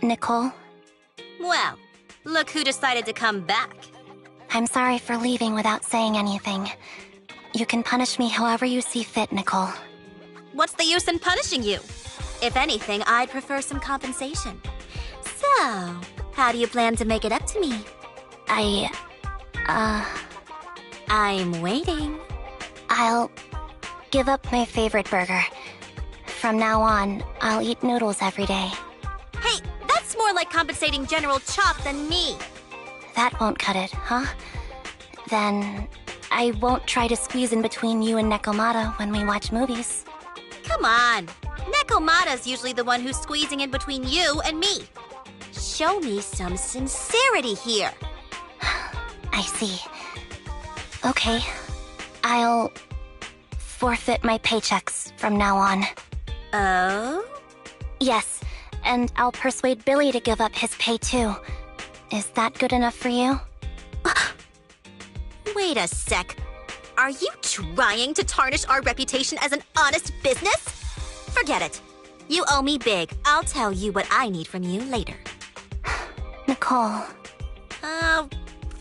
Nicole. Well, look who decided to come back. I'm sorry for leaving without saying anything. You can punish me however you see fit, Nicole. What's the use in punishing you? If anything, I'd prefer some compensation. So, how do you plan to make it up to me? I'm waiting. I'll give up my favorite burger. From now on, I'll eat noodles every day. Hey, that's more like compensating General Chop than me. That won't cut it, huh? Then I won't try to squeeze in between you and Nekomata when we watch movies. Come on. Nekomata's usually the one who's squeezing in between you and me. Show me some sincerity here. I see. Okay. I'll forfeit my paychecks from now on. Oh? Yes, and I'll persuade Billy to give up his pay too. Is that good enough for you? Wait a sec. Are you trying to tarnish our reputation as an honest business? Forget it. You owe me big. I'll tell you what I need from you later. Nicole.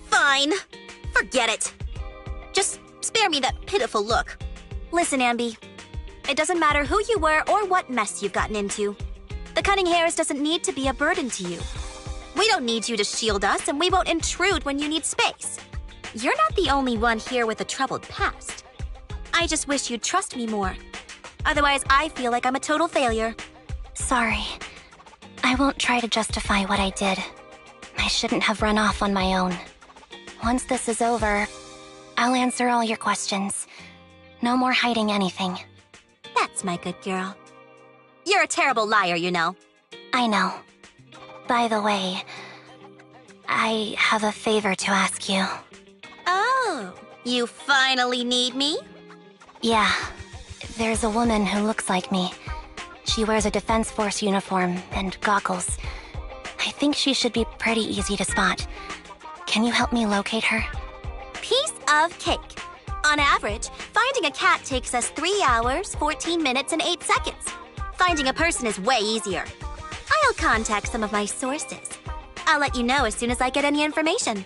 Fine. Forget it. Just spare me that pitiful look. Listen, Anby. It doesn't matter who you were or what mess you've gotten into. The cunning hairs doesn't need to be a burden to you. We don't need you to shield us, and we won't intrude when you need space. You're not the only one here with a troubled past. I just wish you'd trust me more. Otherwise, I feel like I'm a total failure. Sorry. I won't try to justify what I did. I shouldn't have run off on my own. Once this is over, I'll answer all your questions. No more hiding anything. That's my good girl. You're a terrible liar, you know. I know. By the way, I have a favor to ask you. Oh, you finally need me? Yeah. There's a woman who looks like me. She wears a Defense Force uniform and goggles. I think she should be pretty easy to spot. Can you help me locate her? Piece of cake. On average, finding a cat takes us 3 hours, 14 minutes, and 8 seconds. Finding a person is way easier. I'll contact some of my sources. I'll let you know as soon as I get any information.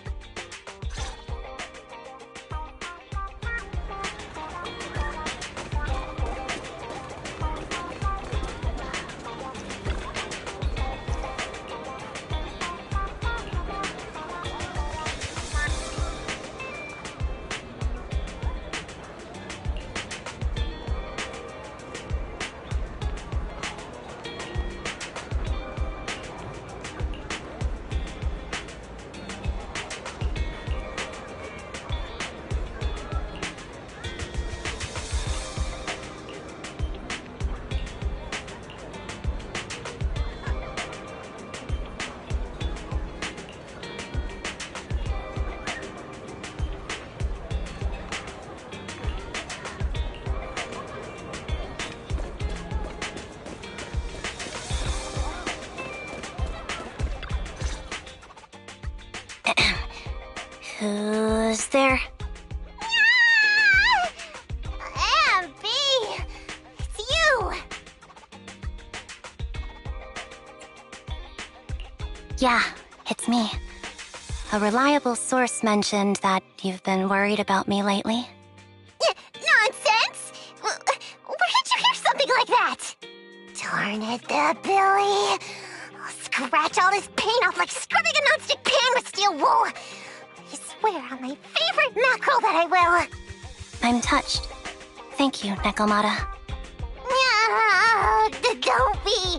Who's there? Anby! It's you! Yeah, it's me. A reliable source mentioned that you've been worried about me lately. Nonsense! Where did you hear something like that? Darn it, Billy. I'll scratch all this paint off like scrubbing a nonstick pan with steel wool. I swear on my favorite mackerel that I will. I'm touched. Thank you, Nekomata. Don't be.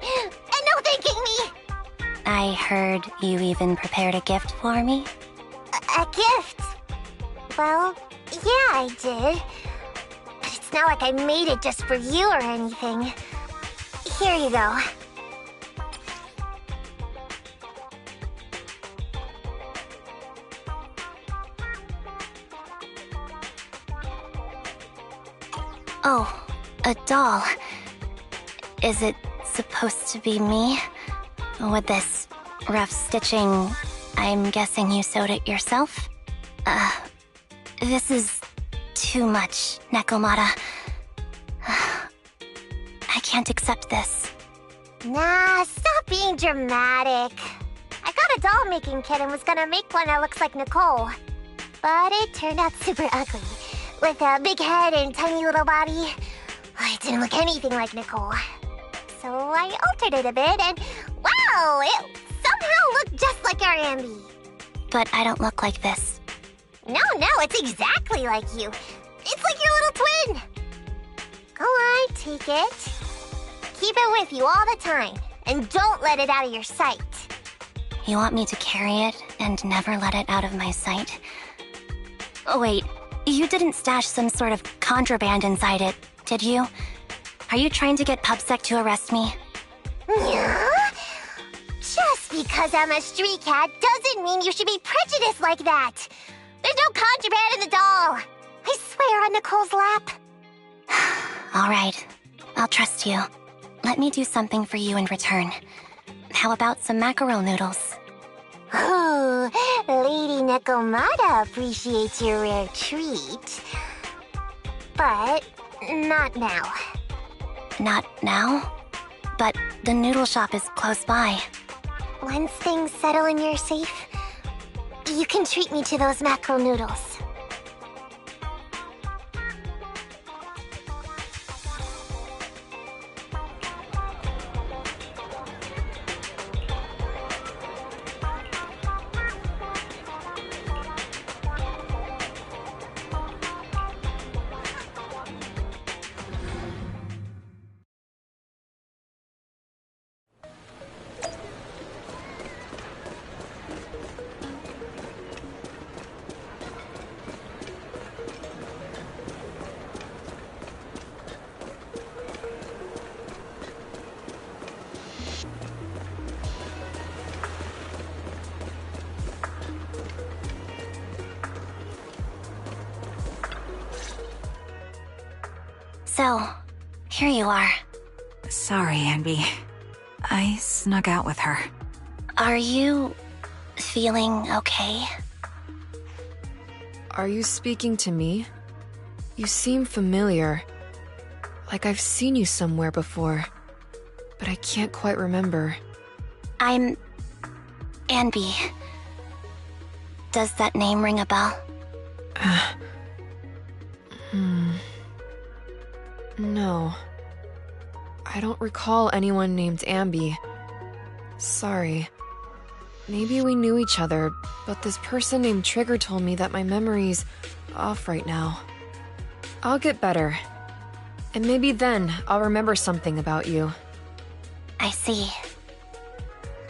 No thanking me. I heard you even prepared a gift for me. A gift? Well, yeah, I did. But it's not like I made it just for you or anything. Here you go. Oh, a doll. Is it supposed to be me? With this rough stitching, I'm guessing you sewed it yourself? This is too much, Nekomata. I can't accept this. Nah, stop being dramatic. I got a doll-making kit and was gonna make one that looks like Nicole. But it turned out super ugly, with a big head and tiny little body. It didn't look anything like Nicole. So I altered it a bit and wow, it somehow looked just like our Anby. But I don't look like this. No, it's exactly like you. It's like your little twin. Go on, take it. Keep it with you all the time, and don't let it out of your sight. You want me to carry it and never let it out of my sight? Oh, wait, you didn't stash some sort of contraband inside it, did you? Are you trying to get PubSec to arrest me? Yeah? Just because I'm a street cat doesn't mean you should be prejudiced like that. There's no contraband in the doll. I swear on Nicole's lap. All right, I'll trust you. Let me do something for you in return. How about some mackerel noodles? Oh, Lady Nekomata appreciates your rare treat. But not now. Not now? But the noodle shop is close by. Once things settle and you're safe, you can treat me to those mackerel noodles. So, here you are. Sorry, Anby. I snuck out with her. Are you feeling okay? Are you speaking to me? You seem familiar. Like I've seen you somewhere before. But I can't quite remember. I'm Anby. Does that name ring a bell? No. I don't recall anyone named Anby. Sorry. Maybe we knew each other, but this person named Trigger told me that my memory's off right now. I'll get better. And maybe then I'll remember something about you. I see.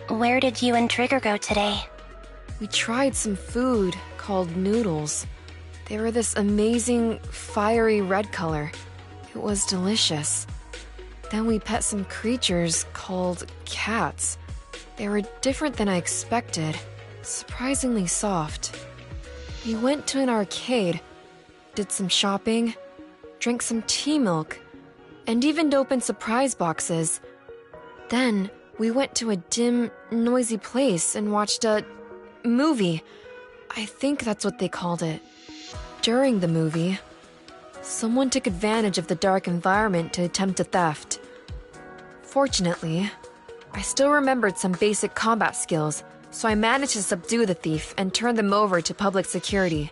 Where did you and Trigger go today? We tried some food called noodles. They were this amazing, fiery red color. It was delicious. Then we pet some creatures called cats. They were different than I expected, surprisingly soft. We went to an arcade, did some shopping, drank some tea milk, and even opened surprise boxes. Then we went to a dim, noisy place and watched a movie. I think that's what they called it. During the movie, someone took advantage of the dark environment to attempt a theft. Fortunately, I still remembered some basic combat skills, so I managed to subdue the thief and turn them over to public security.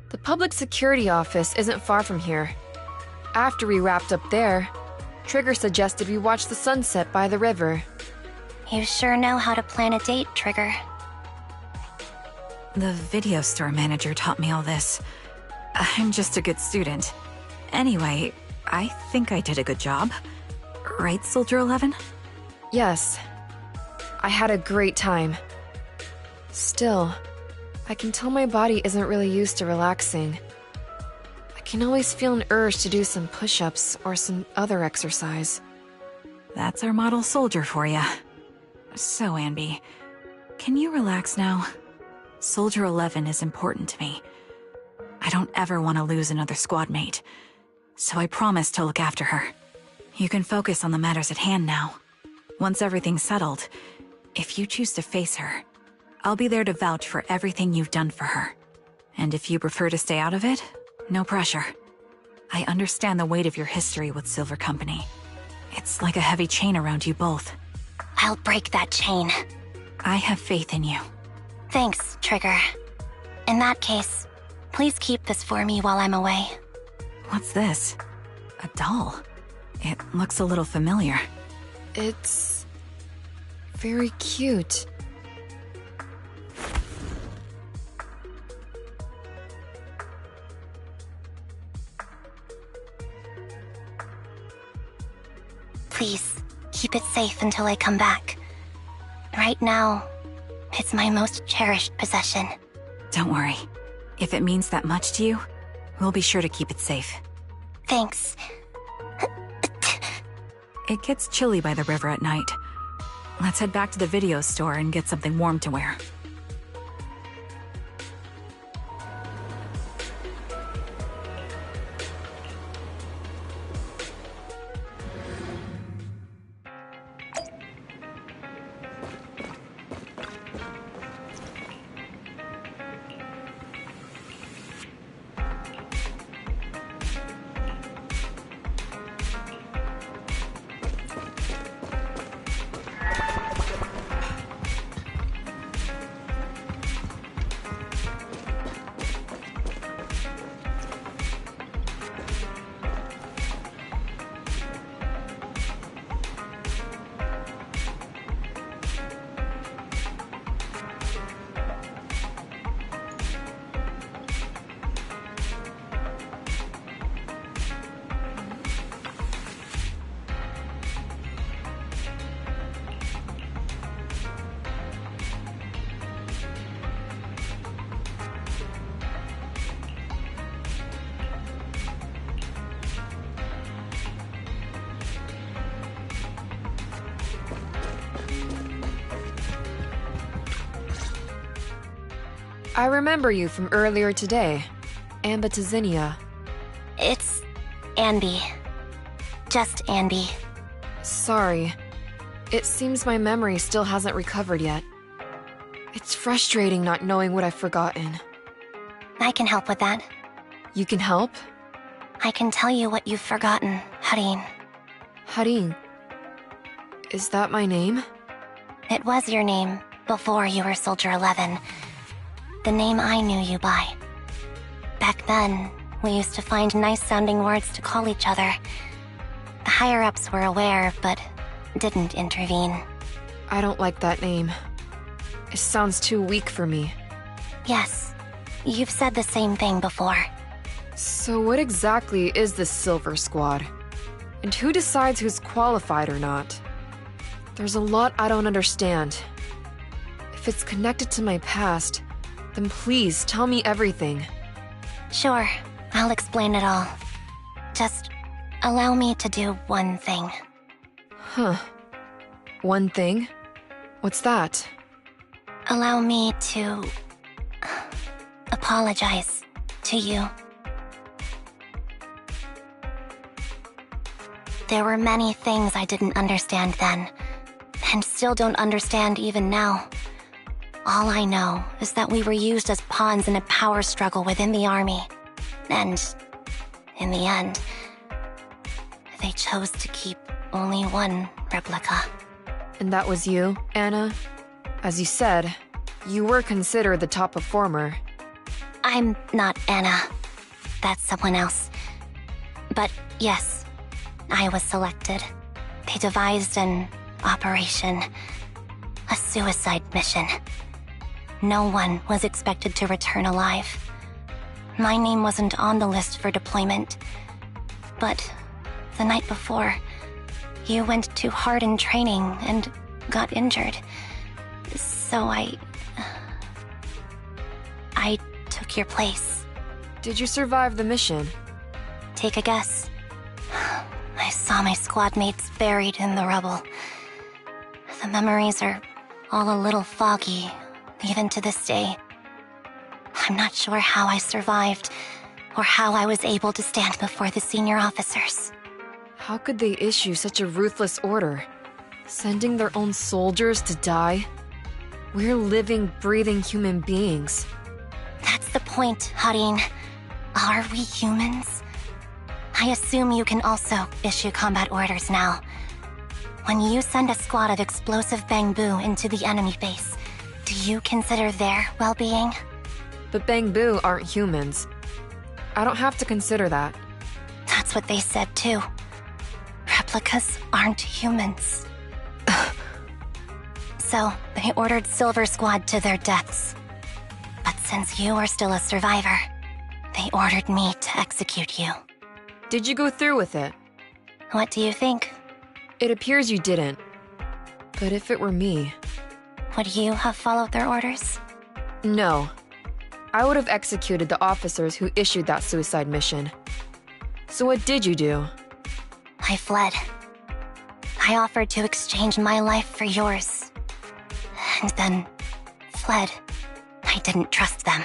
The public security office isn't far from here. After we wrapped up there, Trigger suggested we watch the sunset by the river. You sure know how to plan a date, Trigger. The video store manager taught me all this. I'm just a good student. Anyway, I think I did a good job. Right, Soldier 11? Yes. I had a great time. Still, I can tell my body isn't really used to relaxing. I can always feel an urge to do some push-ups or some other exercise. That's our model soldier for ya. So, Anby, can you relax now? Soldier 11 is important to me. I don't ever want to lose another squad mate, so I promise to look after her. You can focus on the matters at hand now. Once everything's settled, if you choose to face her, I'll be there to vouch for everything you've done for her. And if you prefer to stay out of it, no pressure. I understand the weight of your history with Silver Company. It's like a heavy chain around you both. I'll break that chain. I have faith in you. Thanks, Trigger. In that case, please keep this for me while I'm away. What's this? A doll. It looks a little familiar. It's very cute. Please, keep it safe until I come back. Right now, it's my most cherished possession. Don't worry. If it means that much to you, we'll be sure to keep it safe. Thanks. It gets chilly by the river at night. Let's head back to the video store and get something warm to wear. I remember you from earlier today. Anby. It's Anby. Just Anby. Sorry. It seems my memory still hasn't recovered yet. It's frustrating not knowing what I've forgotten. I can help with that. You can help? I can tell you what you've forgotten, Harin. Harin? Is that my name? It was your name before you were Soldier 11. The name I knew you by. Back then, we used to find nice-sounding words to call each other. The higher-ups were aware, but didn't intervene. I don't like that name. It sounds too weak for me. Yes, you've said the same thing before. So what exactly is this Silver Squad? And who decides who's qualified or not? There's a lot I don't understand. If it's connected to my past, then please tell me everything. Sure, I'll explain it all. Just allow me to do one thing. Huh. One thing? What's that? Allow me to apologize to you. There were many things I didn't understand then, and still don't understand even now. All I know is that we were used as pawns in a power struggle within the army. And, in the end, they chose to keep only one replica. And that was you, Anna? As you said, you were considered the top performer. I'm not Anna. That's someone else. But yes, I was selected. They devised an operation. A suicide mission. No one was expected to return alive. My name wasn't on the list for deployment. But the night before, you went too hard in training and got injured. So I took your place. Did you survive the mission? Take a guess. I saw my squad mates buried in the rubble. The memories are all a little foggy, even to this day. I'm not sure how I survived, or how I was able to stand before the senior officers. How could they issue such a ruthless order? Sending their own soldiers to die? We're living, breathing human beings. That's the point, Harin. Are we humans? I assume you can also issue combat orders now. When you send a squad of explosive bamboo into the enemy base, do you consider their well-being? But bamboo aren't humans. I don't have to consider that. That's what they said too. Replicas aren't humans. So, they ordered Silver Squad to their deaths. But since you are still a survivor, they ordered me to execute you. Did you go through with it? What do you think? It appears you didn't. But if it were me... Would you have followed their orders? No. I would have executed the officers who issued that suicide mission. So what did you do? I fled. I offered to exchange my life for yours. And then fled. I didn't trust them.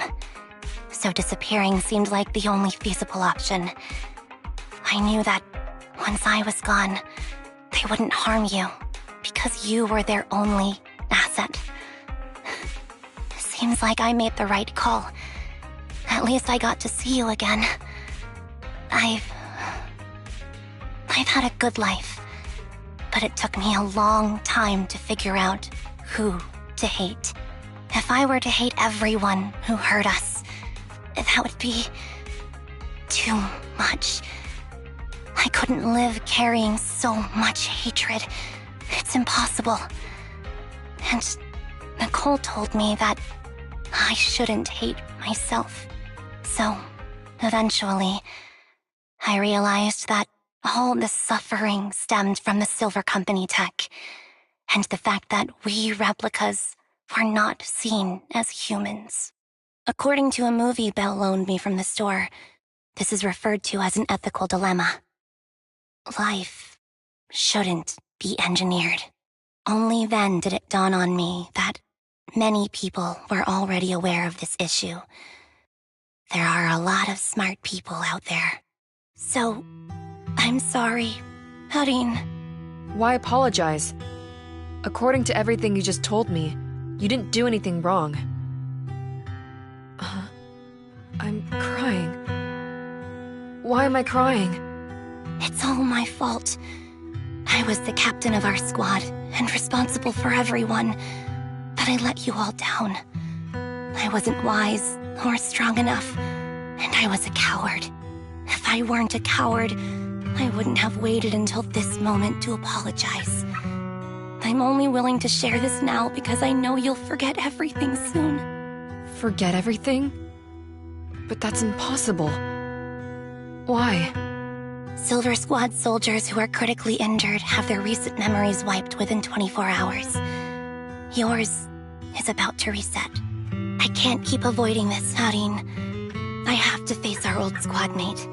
So disappearing seemed like the only feasible option. I knew that once I was gone, they wouldn't harm you because you were their only asset. Seems like I made the right call. At least I got to see you again. I've had a good life, but it took me a long time to figure out who to hate. If I were to hate everyone who hurt us, that would be too much. I couldn't live carrying so much hatred. It's impossible. And Nicole told me that I shouldn't hate myself. So, eventually, I realized that all the suffering stemmed from the Silver Company tech, and the fact that we replicas were not seen as humans. According to a movie Belle loaned me from the store, this is referred to as an ethical dilemma. Life shouldn't be engineered. Only then did it dawn on me that many people were already aware of this issue. There are a lot of smart people out there. So, I'm sorry, Harin. Why apologize? According to everything you just told me, you didn't do anything wrong. I'm crying. Why am I crying? It's all my fault. I was the captain of our squad and responsible for everyone, but I let you all down. I wasn't wise or strong enough, and I was a coward. If I weren't a coward, I wouldn't have waited until this moment to apologize. I'm only willing to share this now because I know you'll forget everything soon. Forget everything? But that's impossible. Why? Silver Squad soldiers who are critically injured have their recent memories wiped within 24 hours. Yours is about to reset. I can't keep avoiding this, Harin. I have to face our old squad mate.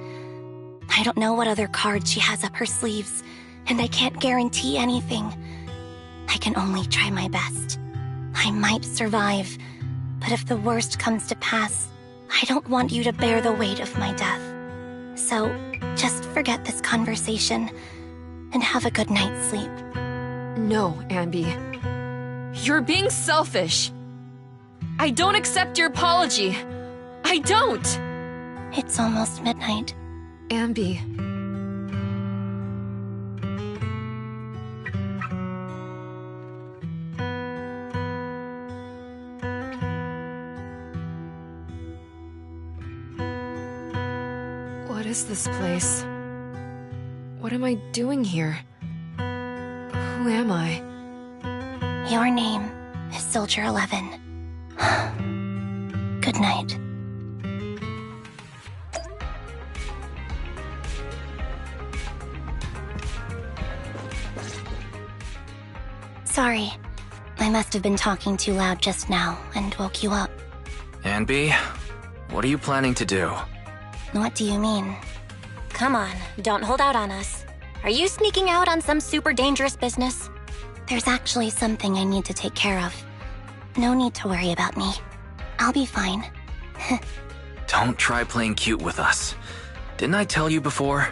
I don't know what other cards she has up her sleeves, and I can't guarantee anything. I can only try my best. I might survive, but if the worst comes to pass, I don't want you to bear the weight of my death. So, just forget this conversation, and have a good night's sleep. No, Anby. You're being selfish. I don't accept your apology. I don't! It's almost midnight. Anby. What is this place? What am I doing here? Who am I? Your name is Soldier 11. Good night. Sorry. I must have been talking too loud just now and woke you up. Anby, what are you planning to do? What do you mean? Come on, don't hold out on us. Are you sneaking out on some super dangerous business? There's actually something I need to take care of. No need to worry about me. I'll be fine. Don't try playing cute with us. Didn't I tell you before?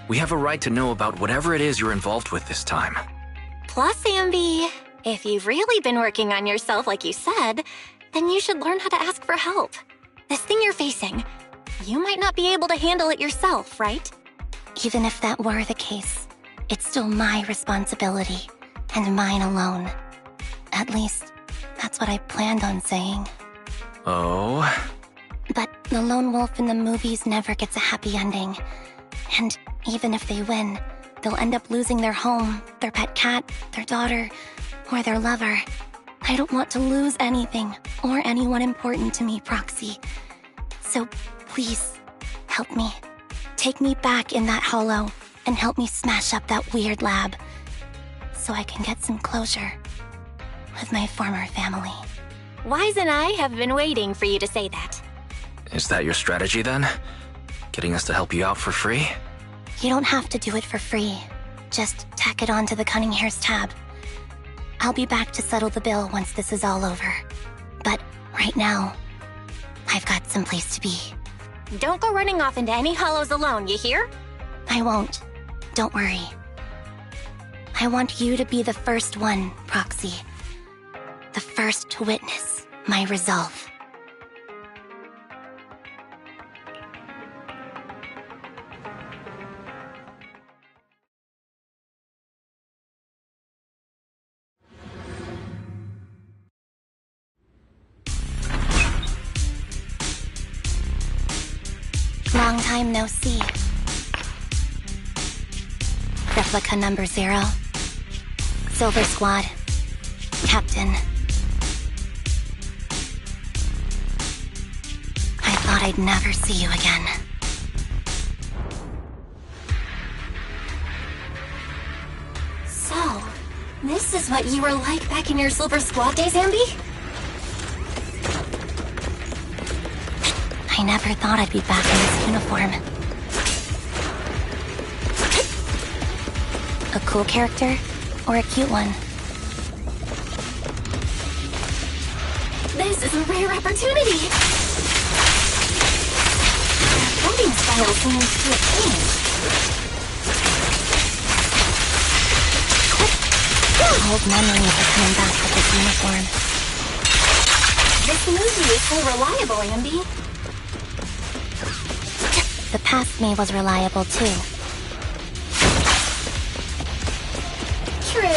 We have a right to know about whatever it is you're involved with this time. Plus, Anby, if you've really been working on yourself like you said, then you should learn how to ask for help. This thing you're facing, you might not be able to handle it yourself, right? Even if that were the case, it's still my responsibility, and mine alone. At least, that's what I planned on saying. Oh? But the lone wolf in the movies never gets a happy ending. And even if they win, they'll end up losing their home, their pet cat, their daughter, or their lover. I don't want to lose anything or anyone important to me, Proxy. So please, help me. Take me back in that hollow and help me smash up that weird lab so I can get some closure with my former family. Wise and I have been waiting for you to say that. Is that your strategy then? Getting us to help you out for free? You don't have to do it for free. Just tack it onto the Cunning Hair's tab. I'll be back to settle the bill once this is all over. But right now, I've got someplace to be. Don't go running off into any hollows alone, you hear? I won't. Don't worry. I want you to be the first one, Proxy. The first to witness my resolve. Long time no see. Replica number 0. Silver Squad. Captain. I thought I'd never see you again. So, this is what you were like back in your Silver Squad days, Anby? I never thought I'd be back in this uniform. A cool character or a cute one? This is a rare opportunity! Your coding style seems to have changed. Old memories are coming back with this uniform. This movie is so reliable, Anby. The past me was reliable too. True.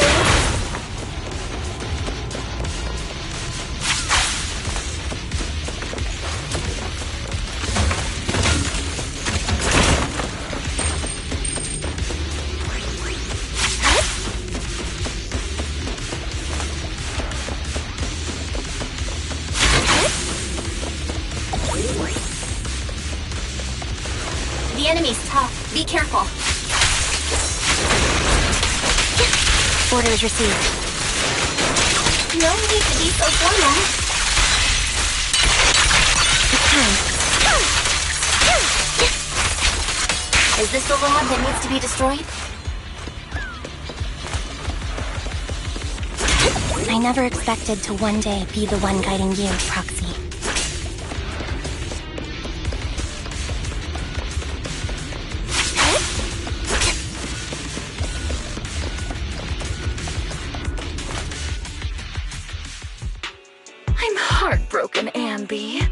The enemy's tough. Be careful. Orders received. No need to be so formal. Is this the lab that needs to be destroyed? I never expected to one day be the one guiding you, Proxy. I'm heartbroken, Anby.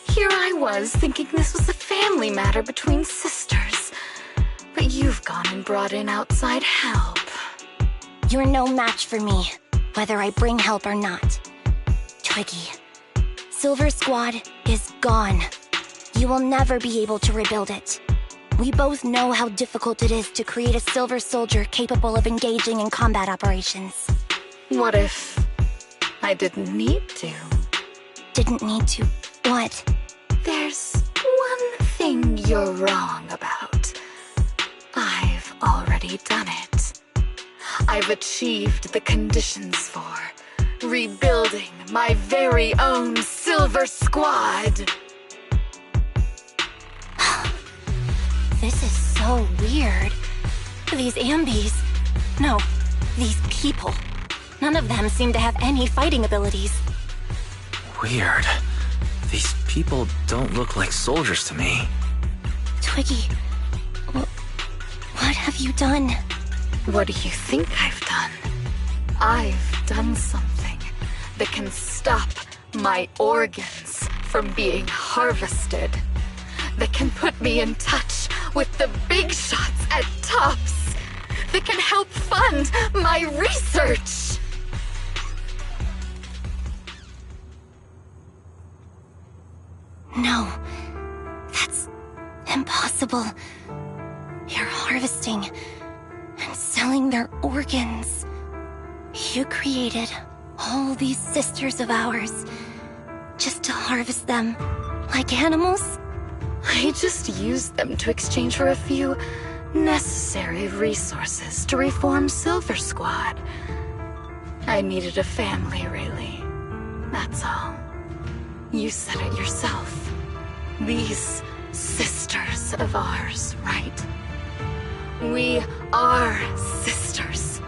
Here I was thinking this was a family matter between sisters. But you've gone and brought in outside help. You're no match for me, whether I bring help or not. Twiggy, Silver Squad is gone. You will never be able to rebuild it. We both know how difficult it is to create a Silver Soldier capable of engaging in combat operations. What if I didn't need to? Didn't need to. What? There's one thing you're wrong about. I've already done it. I've achieved the conditions for rebuilding my very own Silver Squad. This is so weird. These Ambys... No, these people. None of them seem to have any fighting abilities. Weird. These people don't look like soldiers to me. Twiggy, what have you done? What do you think I've done? I've done something that can stop my organs from being harvested. That can put me in touch with the big shots at Tops. that can help fund my research. No, that's impossible. You're harvesting and selling their organs. You created all these sisters of ours just to harvest them like animals? I just used them to exchange for a few necessary resources to reform Silver Squad. I needed a family, really. That's all. You said it yourself. These sisters of ours, right? We are sisters,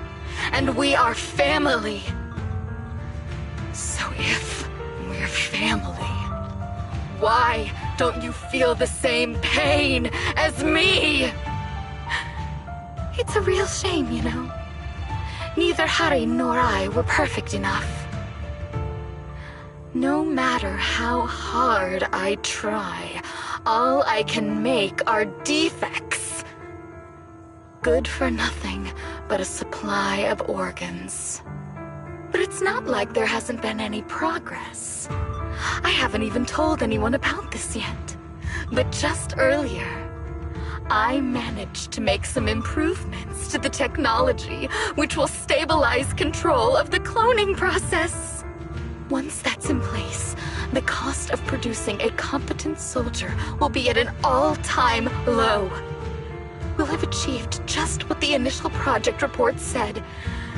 and we are family. So if we're family, why don't you feel the same pain as me? It's a real shame, you know. Neither Harry nor I were perfect enough. No matter how hard I try, all I can make are defects. Good for nothing but a supply of organs. But it's not like there hasn't been any progress. I haven't even told anyone about this yet. But just earlier, I managed to make some improvements to the technology which will stabilize control of the cloning process. Once that's in place, the cost of producing a competent soldier will be at an all-time low. We'll have achieved just what the initial project report said.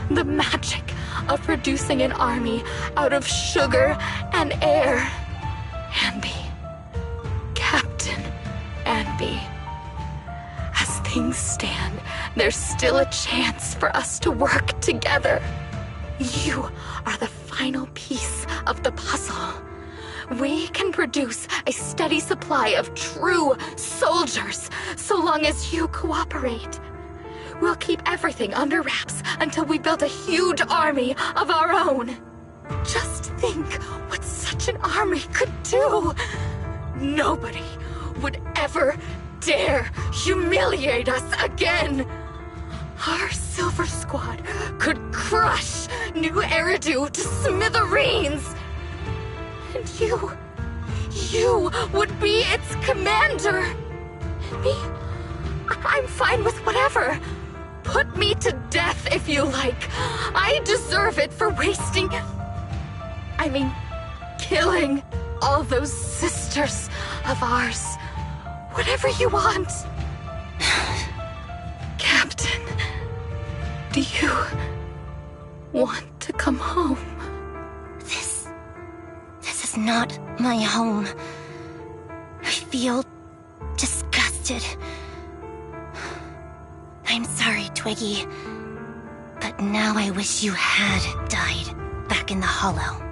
The magic of producing an army out of sugar and air. Anby. Captain Anby. As things stand, there's still a chance for us to work together. You are the final piece of the puzzle. We can produce a steady supply of true soldiers so long as you cooperate. We'll keep everything under wraps until we build a huge army of our own. Just think what such an army could do. Nobody would ever dare humiliate us again. Our Silver Squad could crush New Eridu to smithereens. And you would be its commander. Me? I'm fine with whatever. Put me to death if you like. I deserve it for killing all those sisters of ours. Whatever you want. Captain, do you want to come home? This is not my home. I feel disgusted. I'm sorry, Twiggy, but now I wish you had died back in the Hollow.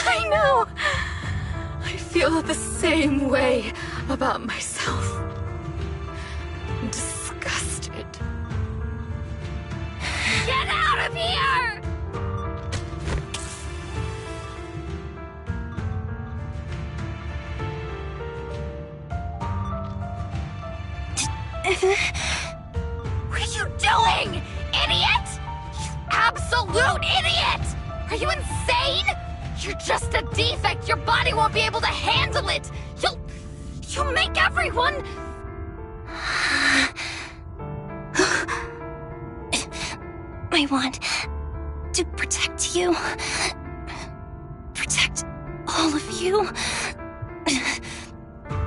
I know. I feel the same way about myself. Disgusted. Get out of here! What are you doing, idiot? You absolute idiot! Are you insane? You're just a defect. Your body won't be able to handle it. You'll make everyone... I want to protect you. Protect all of you.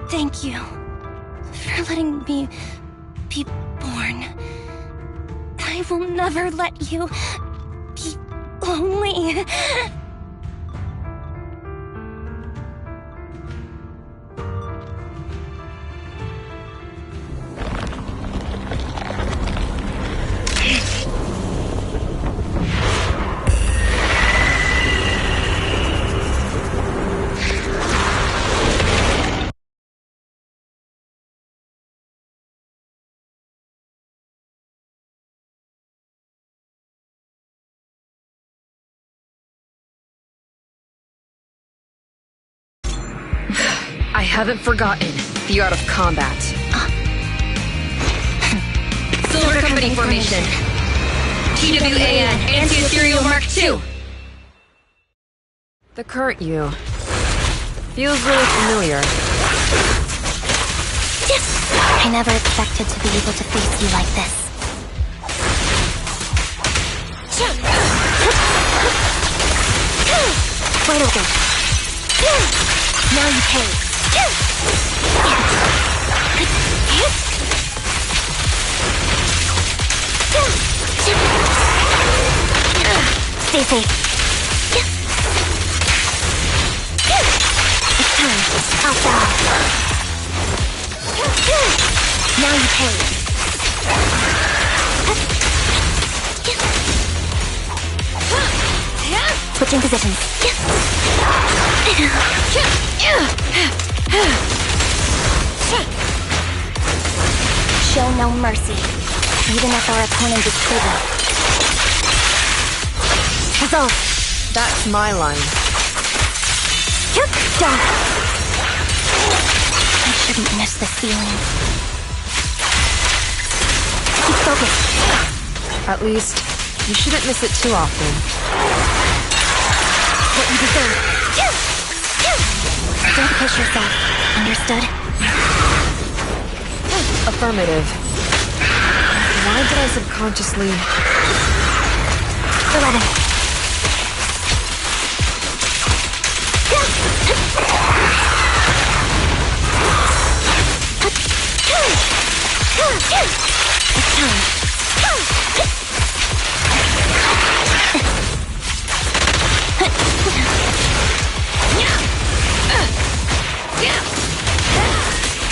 Thank you for letting me be born. I will never let you be lonely. haven't forgotten the art of combat. Silver Company Formation. TWAN Anti-Ethereal Mark II. The current you feels really familiar. I never expected to be able to face you like this. Wide open. Now you pay. Stay safe. It's time. Outside. Now you pay. Switching positions. Show no mercy, even if our opponent is proven. Resolve. That's my line. Done. I shouldn't miss this feeling. Keep focused. At least, you shouldn't miss it too often. What you deserve. Don't push yourself. Understood? Affirmative. Why did I subconsciously... 11. It's time.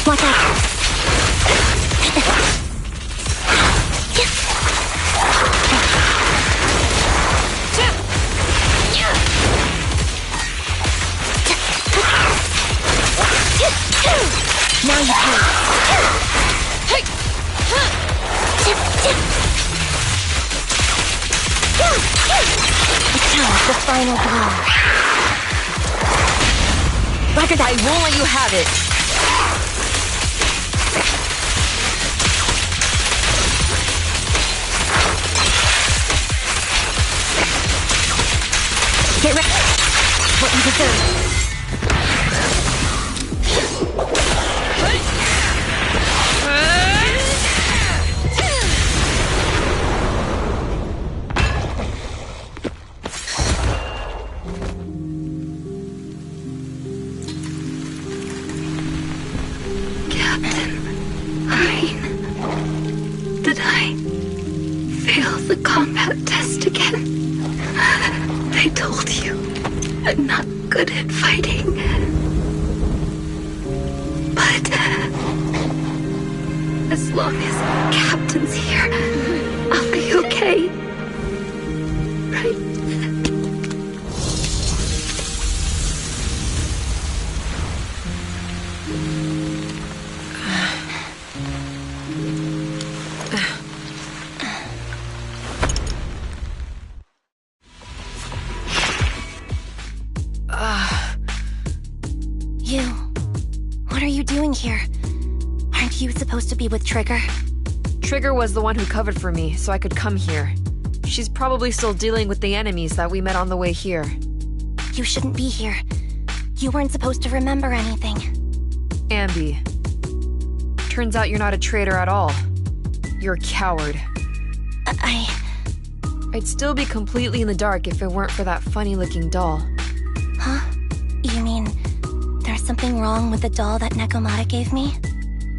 Watch out. Now you pay. It's time, the final blow. Like I won't let you have it. Get ready. What you deserve. Captain, did I fail the combat test again? I told you, I'm not good at fighting. But as long as Captain's here, I'll be okay. Right? You. What are you doing here? Aren't you supposed to be with Trigger? Trigger was the one who covered for me, so I could come here. She's probably still dealing with the enemies that we met on the way here. You shouldn't be here. You weren't supposed to remember anything. Anby. Turns out you're not a traitor at all. You're a coward. I'd still be completely in the dark if it weren't for that funny-looking doll. Huh? You mean there's something wrong with the doll that Nekomata gave me?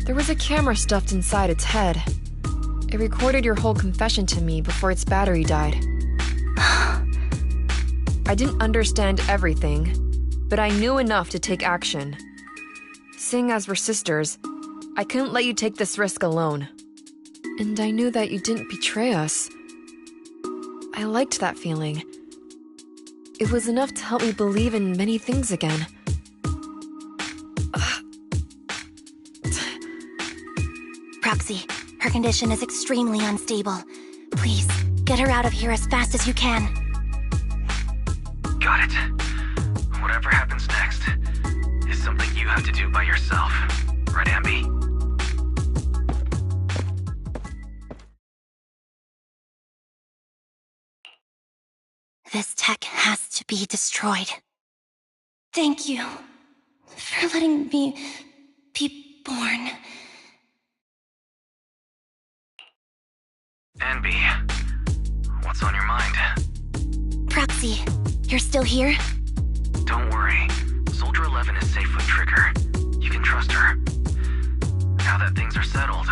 There was a camera stuffed inside its head. It recorded your whole confession to me before its battery died. I didn't understand everything, but I knew enough to take action. Seeing as we're sisters, I couldn't let you take this risk alone. And I knew that you didn't betray us. I liked that feeling. It was enough to help me believe in many things again. Proxy, her condition is extremely unstable. Please, get her out of here as fast as you can. Got it. Whatever happens next is something you have have to do by yourself. Right, Anby? This tech has to be destroyed. Thank you for letting me be born. Anby, what's on your mind? Proxy, you're still here? Don't worry. Soldier 11 is safe with Trigger. You can trust her. Now that things are settled,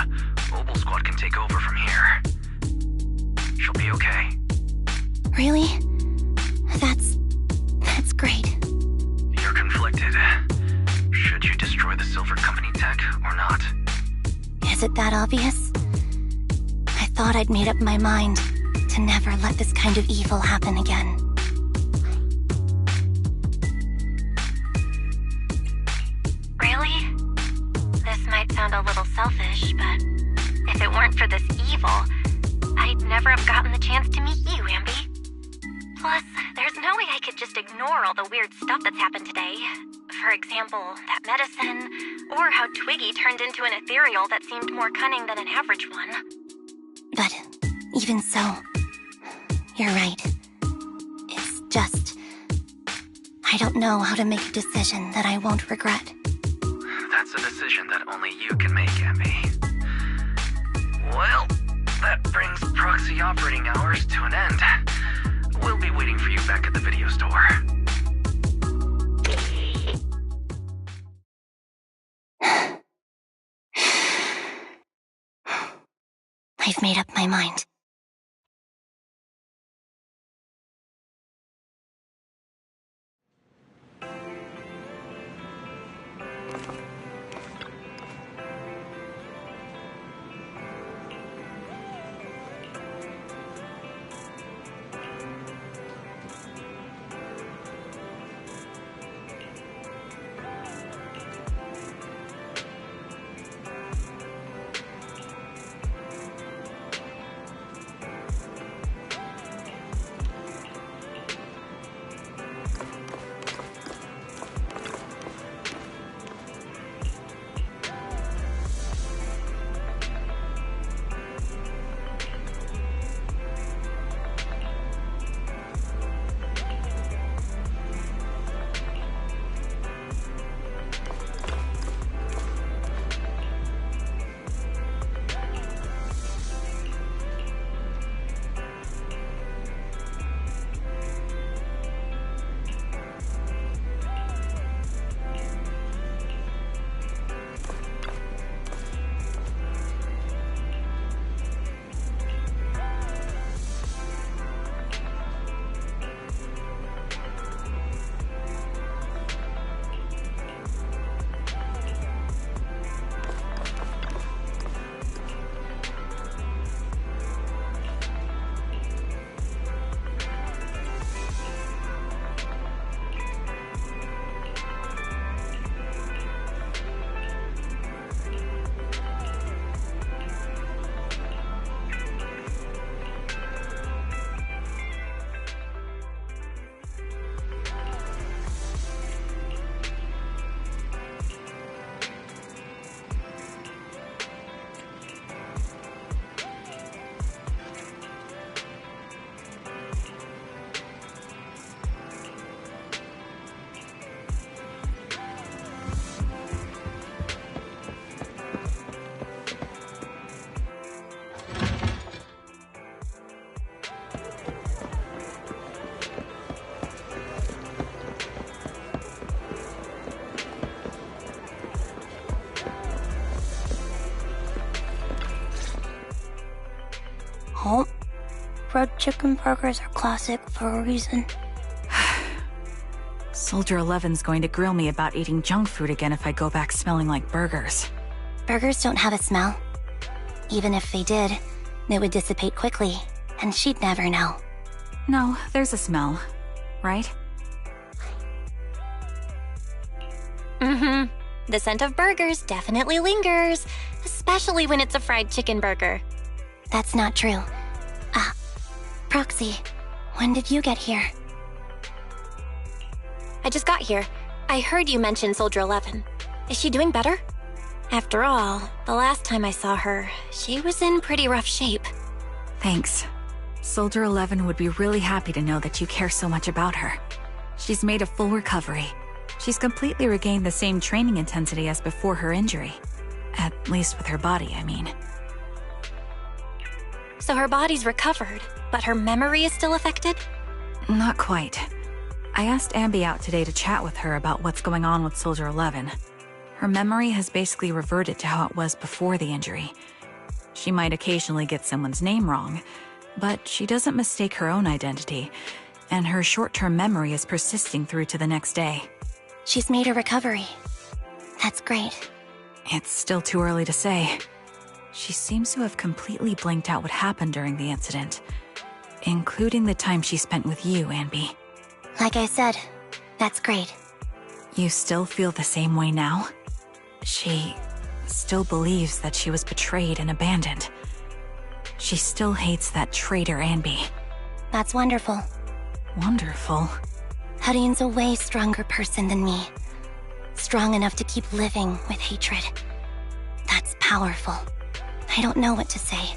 Mobile Squad can take over from here. She'll be okay. Really? That's great. You're conflicted. Should you destroy the Silver Company tech or not? Is it that obvious? I thought I'd made up my mind to never let this kind of evil happen again. Really? This might sound a little selfish, but if it weren't for this evil, I'd never have gotten the chance to meet you, Anby. Plus, there's no way I could just ignore all the weird stuff that's happened today. For example, that medicine, or how Twiggy turned into an ethereal that seemed more cunning than an average one. But even so, you're right. It's just... I don't know how to make a decision that I won't regret. That's a decision that only you can make, Anby. Well, that brings proxy operating hours to an end. We'll be waiting for you back at the video store. I've made up my mind. Oh, red chicken burgers are classic for a reason. Soldier 11's going to grill me about eating junk food again if I go back smelling like burgers. Burgers don't have a smell. Even if they did, it would dissipate quickly, and she'd never know. No, there's a smell, right? Mm-hmm. The scent of burgers definitely lingers, especially when it's a fried chicken burger. That's not true. Proxy, when did you get here? I just got here. I heard you mention Soldier 11. Is she doing better? After all, the last time I saw her, she was in pretty rough shape. Thanks. Soldier 11 would be really happy to know that you care so much about her. She's made a full recovery. She's completely regained the same training intensity as before her injury. At least with her body, I mean. So her body's recovered, but her memory is still affected? Not quite. I asked Anby out today to chat with her about what's going on with Soldier 11. Her memory has basically reverted to how it was before the injury. She might occasionally get someone's name wrong, but she doesn't mistake her own identity, and her short-term memory is persisting through to the next day. She's made a recovery. That's great. It's still too early to say. She seems to have completely blanked out what happened during the incident, including the time she spent with you, Anby. Like I said, that's great. You still feel the same way now? She still believes that she was betrayed and abandoned. She still hates that traitor Anby. That's wonderful. Wonderful? Hudion's a way stronger person than me. Strong enough to keep living with hatred. That's powerful. I don't know what to say.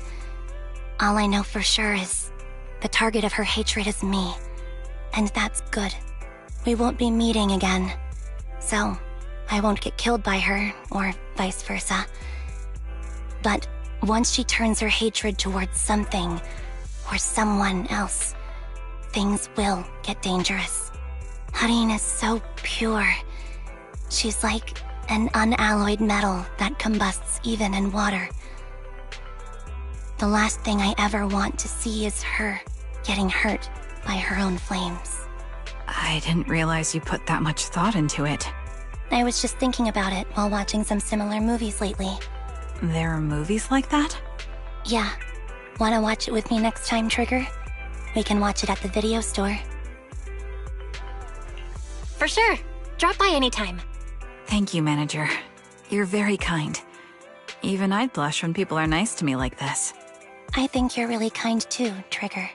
All I know for sure is the target of her hatred is me. And that's good. We won't be meeting again. So, I won't get killed by her, or vice versa. But once she turns her hatred towards something, or someone else, things will get dangerous. Hudion is so pure. She's like an unalloyed metal that combusts even in water. The last thing I ever want to see is her getting hurt by her own flames. I didn't realize you put that much thought into it. I was just thinking about it while watching some similar movies lately. There are movies like that? Yeah. Wanna watch it with me next time, Trigger? We can watch it at the video store. For sure. Drop by anytime. Thank you, Manager. You're very kind. Even I'd blush when people are nice to me like this. I think you're really kind too, Trigger.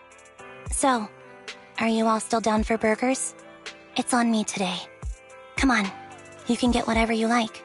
So, are you all still down for burgers? It's on me today. Come on, you can get whatever you like.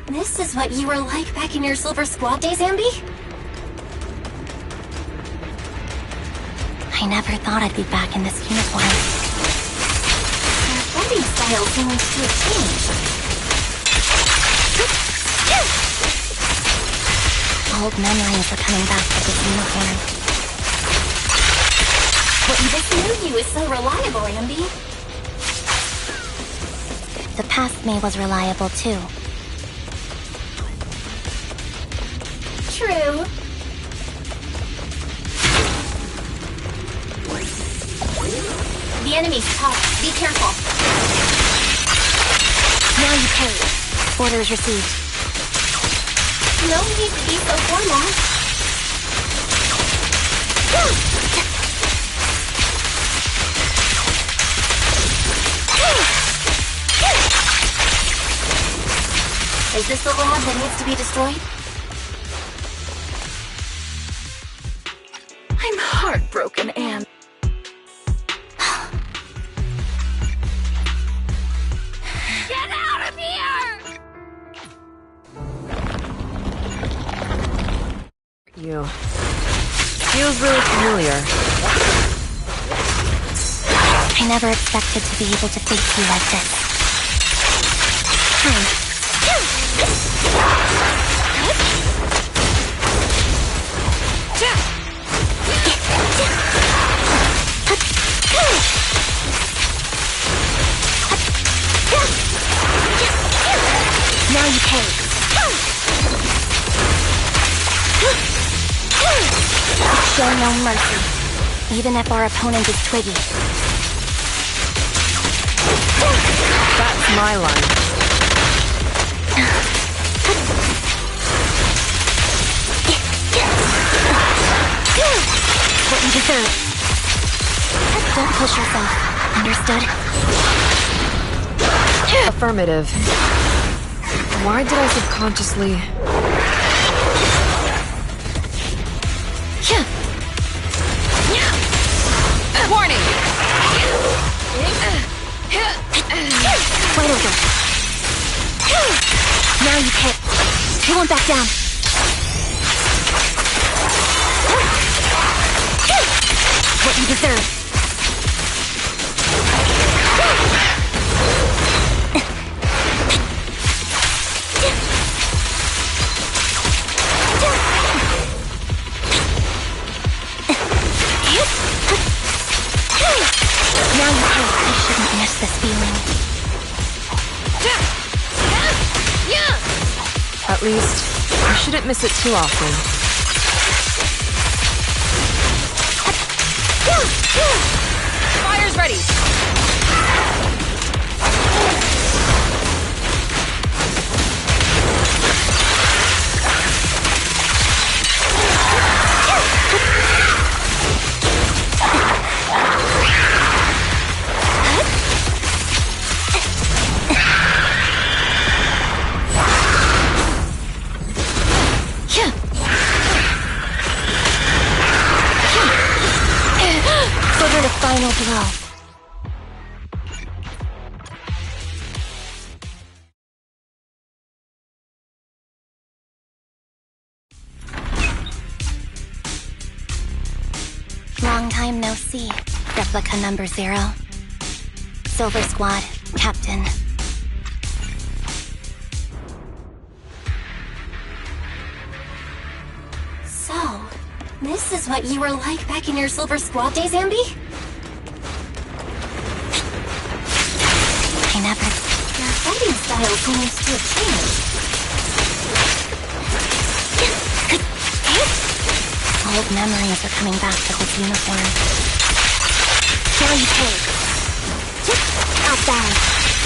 This is what you were like back in your Silver Squad days, Anby? I never thought I'd be back in this uniform. Your fighting style seems to have changed. Old memories are coming back with this uniform. What this new you is so reliable, Anby. The past me was reliable too. True. The enemy's top. Be careful. Now you pay. Orders received. No need to be so formal. Is this the lab that needs to be destroyed? I'm heartbroken, Anne. Get out of here! You. Feels really familiar. I never expected to be able to face you like this. Now you pay. Show no mercy, even if our opponent is Twiggy. That's my line. What you deserve. Don't push yourself. Understood? Affirmative. Why did I subconsciously... Warning! Wait over. Now you pay. You won't back down. What you deserve. Now you pay. I shouldn't miss this feeling. At least, I shouldn't miss it too often. Fire's ready! Deliver the final blow. Long time no see. Replica number 0. Silver Squad, Captain. So, this is what you were like back in your Silver Squad days, Anby? I never... Your fighting style seems to have changed. Old memories are coming back to this uniform. Now you pay. Outbound.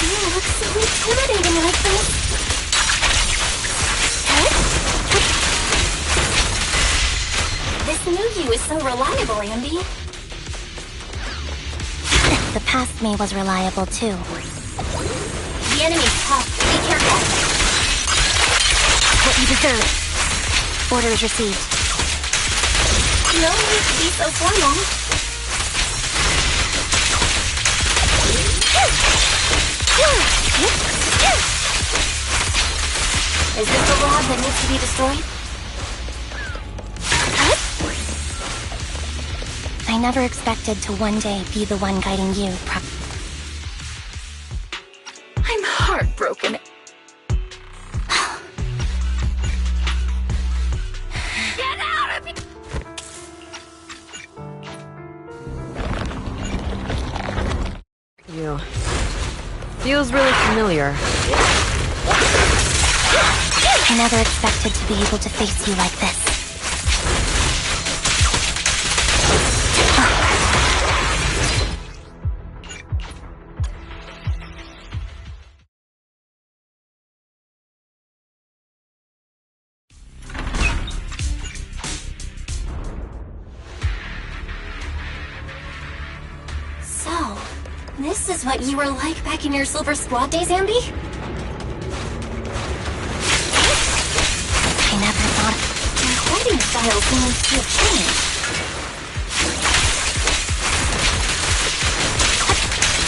You look so intimidating like this. This new you is so reliable, Anby. The past me was reliable too. The enemy's tough. Be careful. What you deserve. Orders received. No need to be so formal. Is this the lab that needs to be destroyed? I never expected to one day be the one guiding you. I'm heartbroken. Get out of here! You. Feels really familiar. I never expected to be able to face you like this. So, this is what you were like back in your Silver Squad days, Anby? I never thought your fighting style seems to have changed.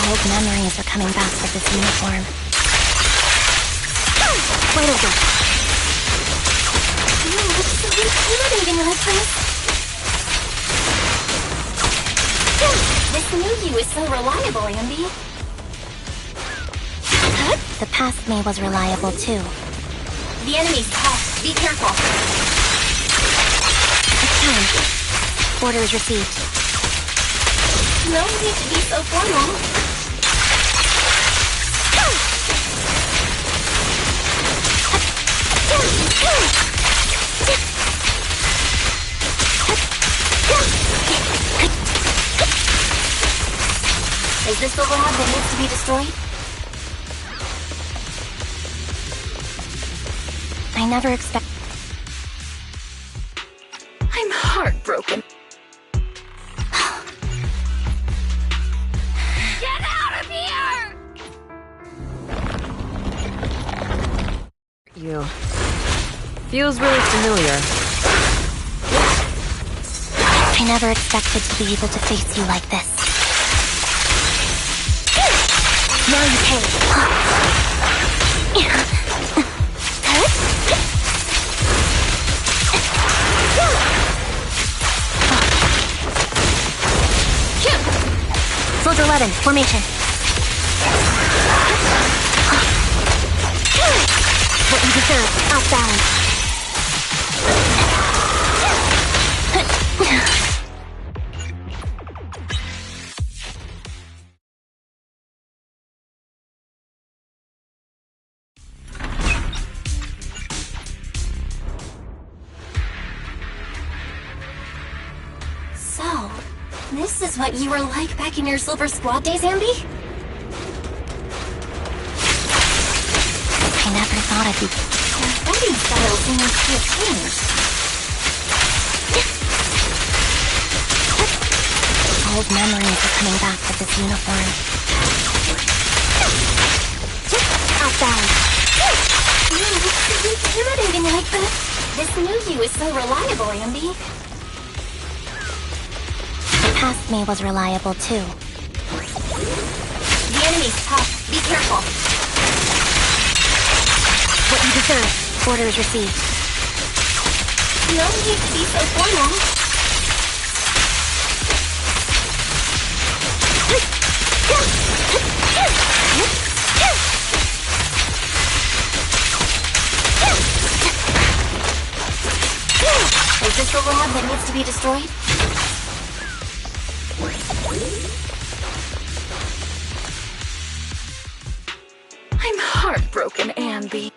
Old memories are coming back with this uniform. Wait over. You look so intimidating like this. This new you is so reliable, Anby. The past me was reliable too. The enemy's tough. Be careful. It's time. Orders received. No need to be so formal. Is this the lab that needs to be destroyed? I never expect. I'm heartbroken. Get out of here! You. Feels really familiar. I never expected to be able to face you like this. Now you pay. Soldier 11, formation. What you deserve, outbound. So, this is what you were like back in your Silver Squad days, Anby? I never thought I'd be. Your fighting style seems to have changed. Old memories are coming back with this uniform. Outbound. You look so intimidating like this. This new you is so reliable, Anby. The past me was reliable too. The enemy's tough. Be careful. What you deserve. Orders received. No need to be so formal. Is this the lab that needs to be destroyed? I'm heartbroken, Anby.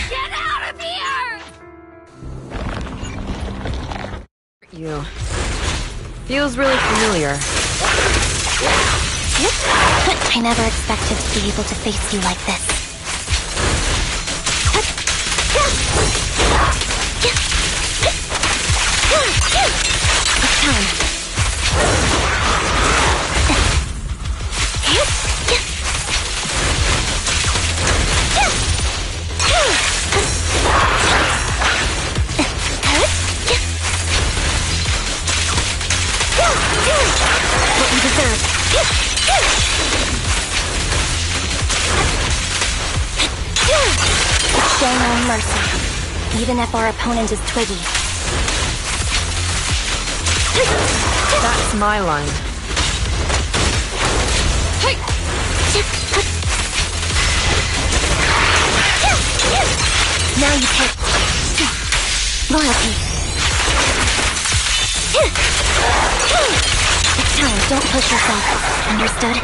Get out of here! You. Feels really familiar. I never expected to be able to face you like this. It's time. What you deserve. Show no mercy, even if our opponent is Twiggy. That's my line. Now you pay. Loyalty. It's time, don't push yourself. Understood?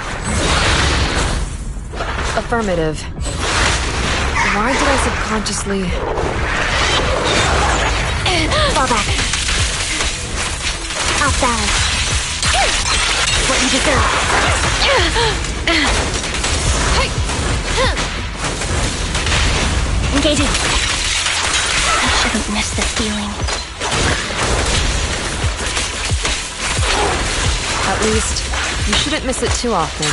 Affirmative. Why did I subconsciously... Fall back. Off balance. What you deserve. Engaging. I shouldn't miss this feeling. At least, you shouldn't miss it too often.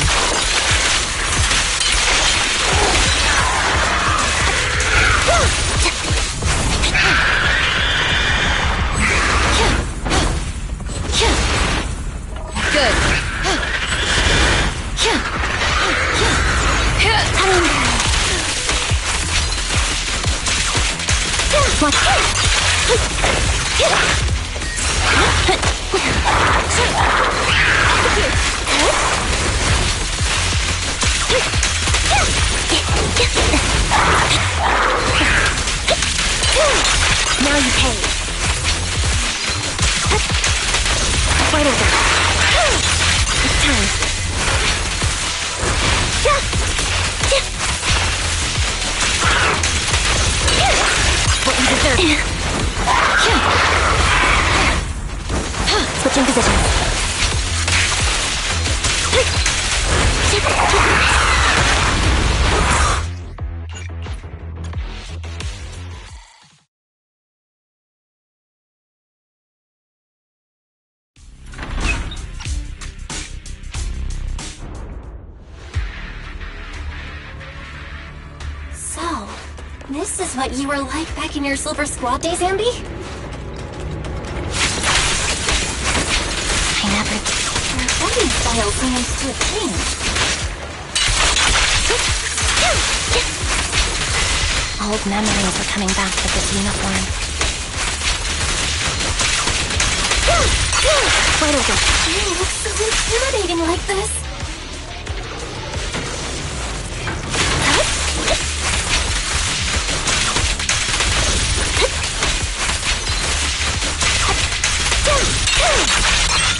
Good. What? Now you pay. Right over. It's time. What you deserve. Switching positions. So, this is what you were like back in your Silver Squad days, Anby? I never... Your fighting style seems to have changed. Old memories are coming back with this uniform. Right over. You look so intimidating like this.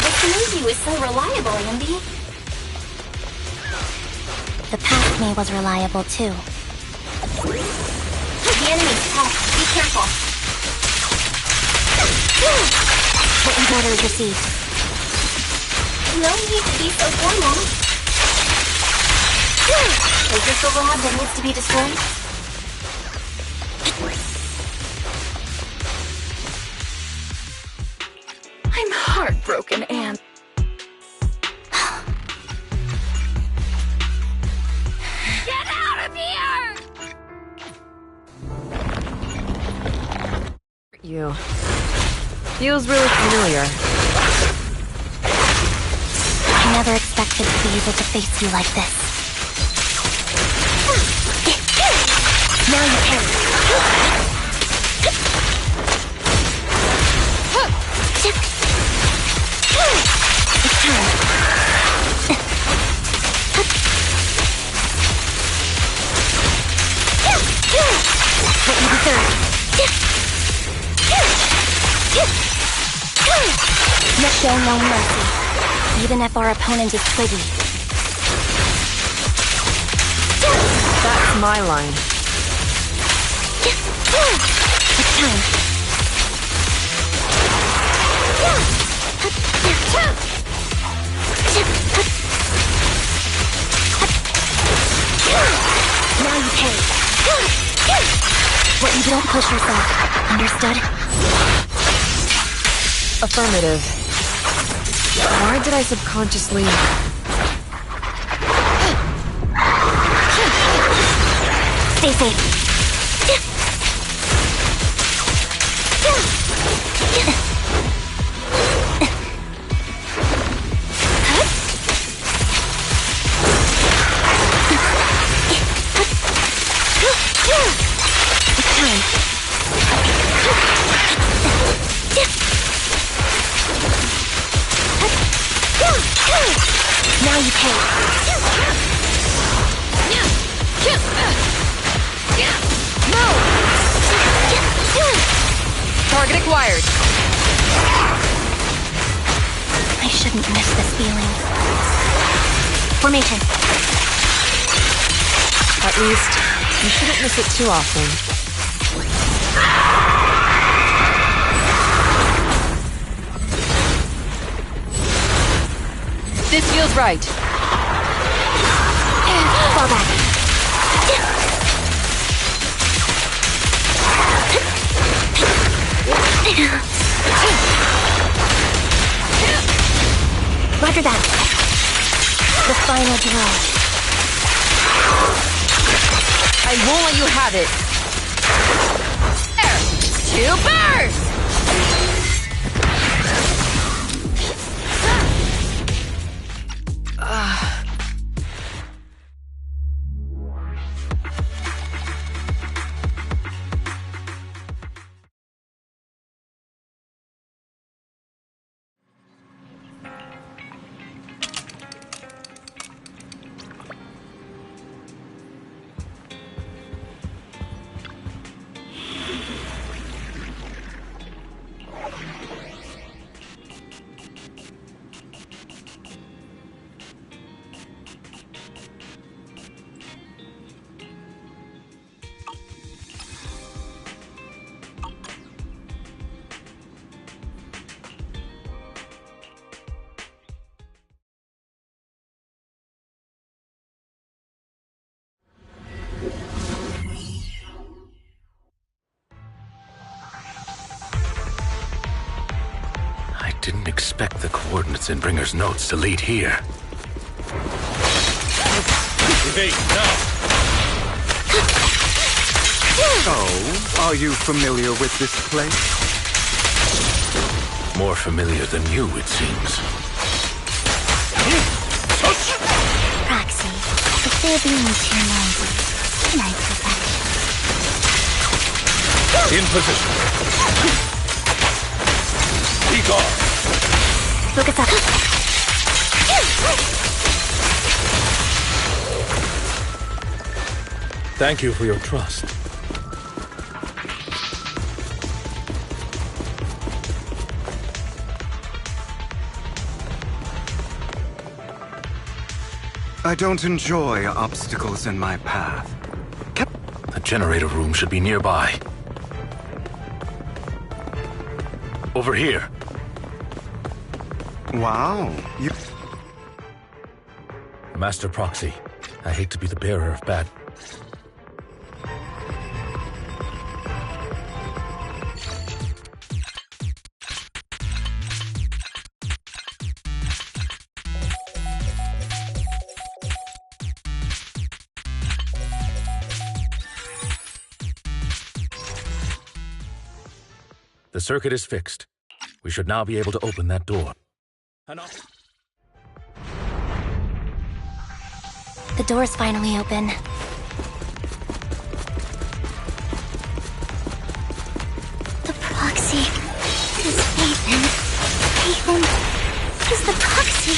What made you is so reliable, Anby? The past me was reliable too. The enemy's tough. Be careful. What you order is received. No need to be so formal. Is this the lab that needs to be destroyed? I'm heartbroken, Anne. Get out of here! You. Feels really familiar. I never expected to be able to face you like this. Now you pay. It's time. What you deserve. Show no mercy, even if our opponent is Twiggy. That's my line. It's time. Now you pay. What you don't push yourself. Understood? Affirmative. Why did I subconsciously... Stay safe. It's time. Now you pay. No! Target acquired. I should shouldn't miss this feeling. Formation. At least, you shouldn't miss it too often. This feels right. Fall back. Roger that. The final blow. I won't let you have it. There! Two bursts! Didn't expect the coordinates in Bringer's notes to lead here. Evade now! Oh, are you familiar with this place? More familiar than you, it seems. Proxy, if they're being too noisy, can I prevent it? In position. Be gone. Focus up. Thank you for your trust. I don't enjoy obstacles in my path. The generator room should be nearby. Over here. Wow, you... Master Proxy, I hate to be the bearer of bad... The circuit is fixed. We should now be able to open that door. The door's finally open. The proxy is Nathan. Nathan is the proxy.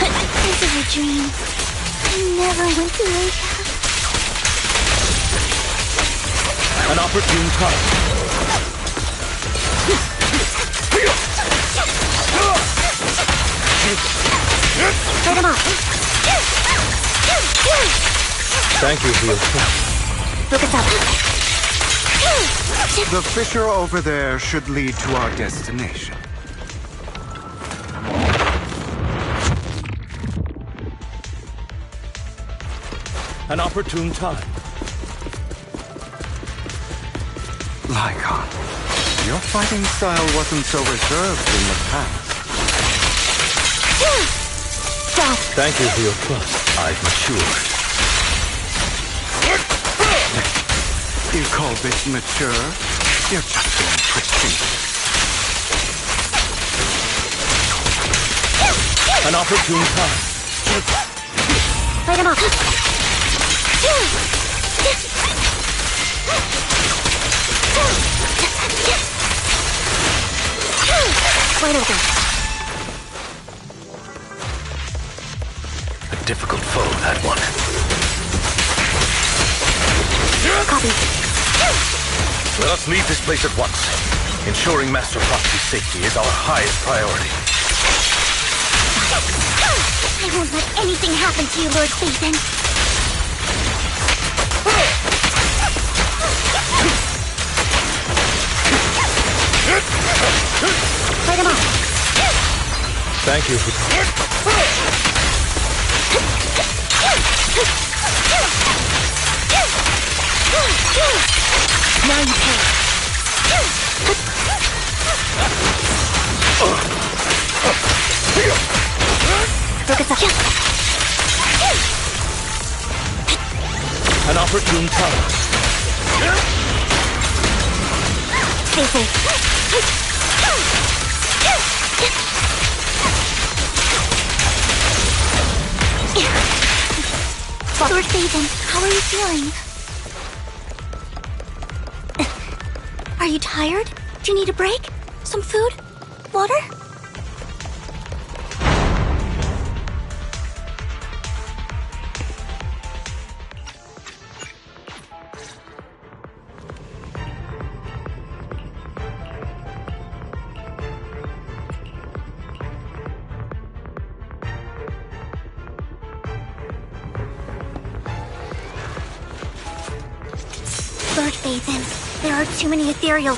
This is a dream. I never went through like that. An opportune time. Start him off. Thank you for your trust. Focus up. The fissure over there should lead to our destination. An opportune time. Lycon, your fighting style wasn't so reserved in the past. Thank you for your trust. I've matured. You call this mature? You're just being pretentious. An opportune time. Light him up. Wide open. A difficult foe, that one. Copy. Let us leave this place at once. Ensuring Master Proxy's safety is our highest priority. I won't let anything happen to you, Lord Phaethon. Fight him off. Thank you for... Now you pay. Focus up. An opportune time. Stay safe. Lord Phaethon, how are you feeling? Are you tired? Do you need a break? Some food? Water? Lord Phaethon, there are too many ethereal...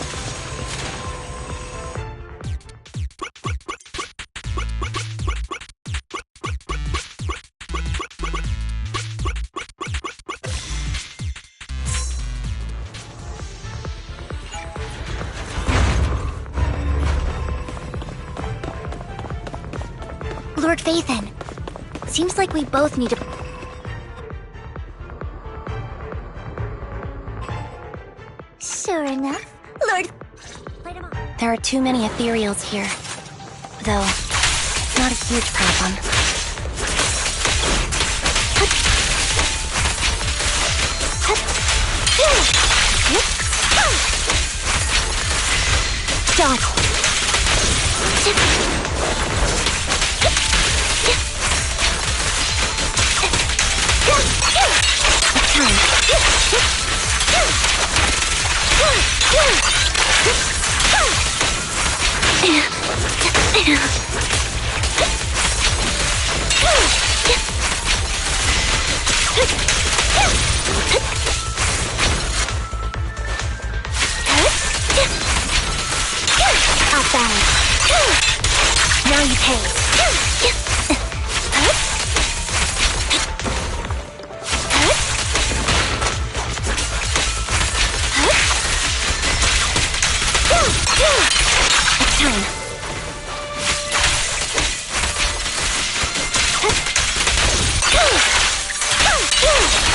Lord Phaethon, seems like we both need to... Sure enough, Lord... There are too many ethereals here. Though, it's not a huge problem. Dodge! Off balance. Now you pay. It's time.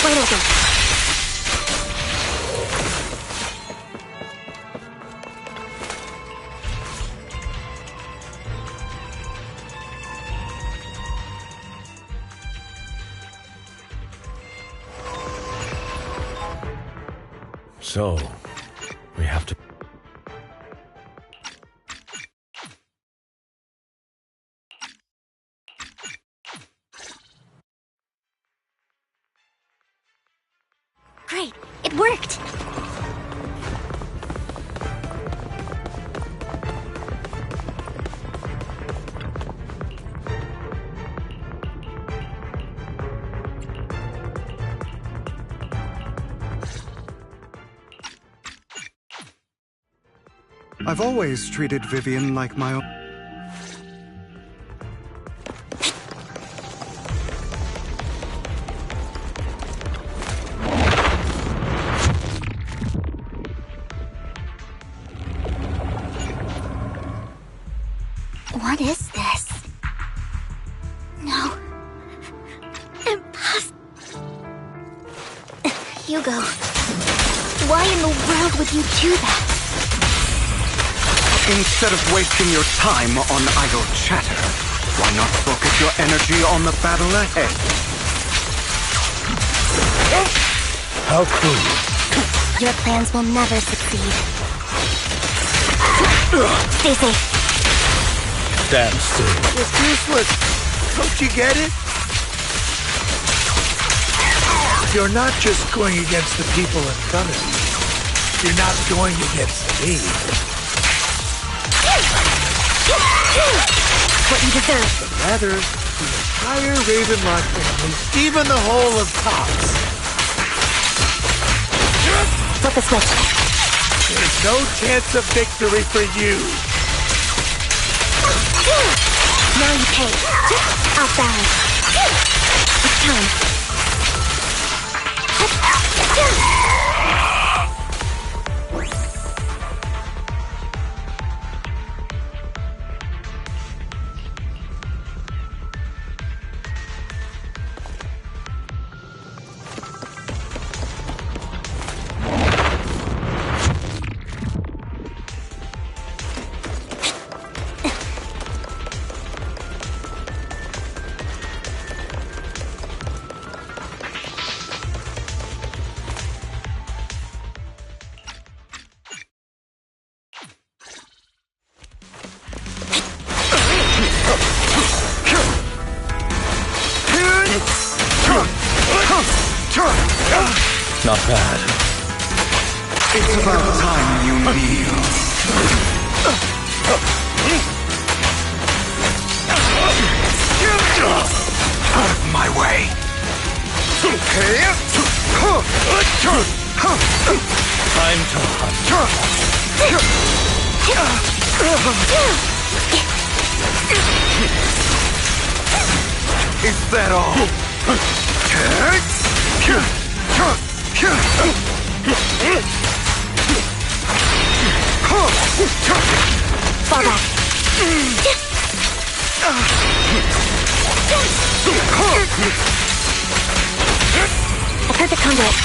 Wide open. So, we have to... Great, it worked! I've always treated Vivian like my own. What is this? No. Impossible. Hugo, why in the world would you do that? Instead of wasting your time on idle chatter, why not focus your energy on the battle ahead? How cruel. Your plans will never succeed. Stay safe. Stand still. It's useless. Don't you get it? You're not just going against the people in front of you. You're not going against me. What you deserve. Rather, the entire Ravenlock family, even the whole of Tops. Flip the switch. There's no chance of victory for you. Now you pay. Off balance. It's time. Not bad. It's about time you kneel. Out of my way. Time to hunt. Is that all? Fall back. A perfect conduit.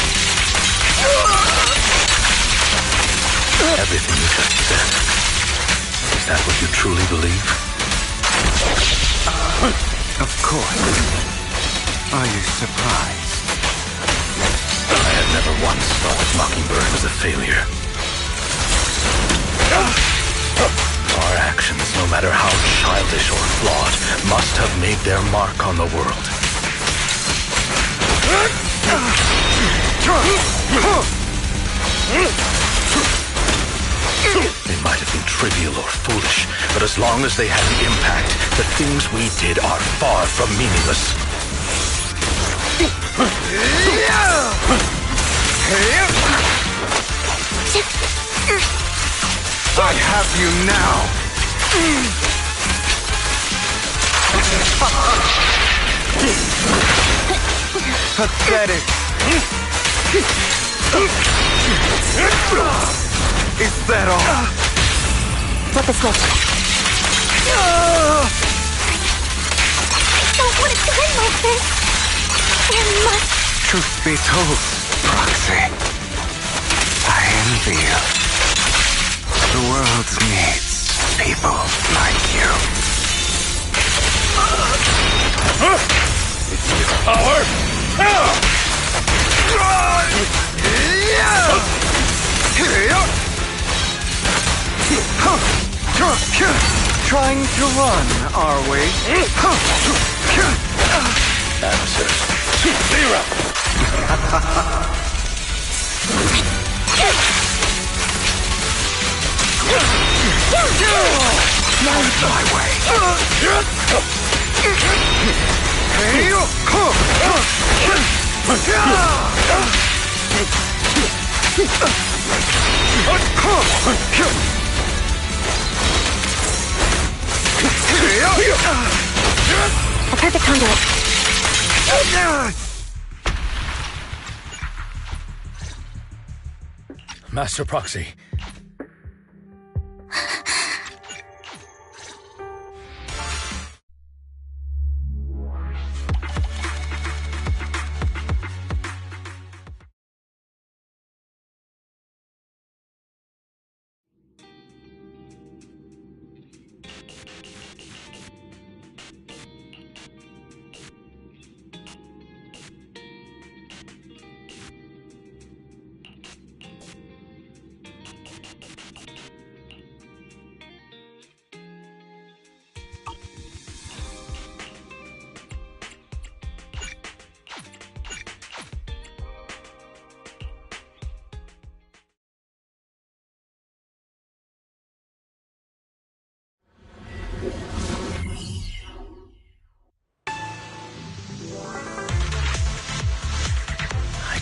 Everything you just said. Is that what you truly believe? Of course. Are you surprised? I had never once thought Mockingbird was a failure. Our actions, no matter how childish or flawed, must have made their mark on the world. They might have been trivial or foolish, but as long as they had an impact, the things we did are far from meaningless. I have you now. Pathetic. Is that all? Flip the switch. I don't want it to end like this. There must. Truth be told, Proxy, I envy you. The world needs people like you. It's your power. Trying to run, are we? Answers. Zero. Now it's my way. A perfect conduit. Master Proxy.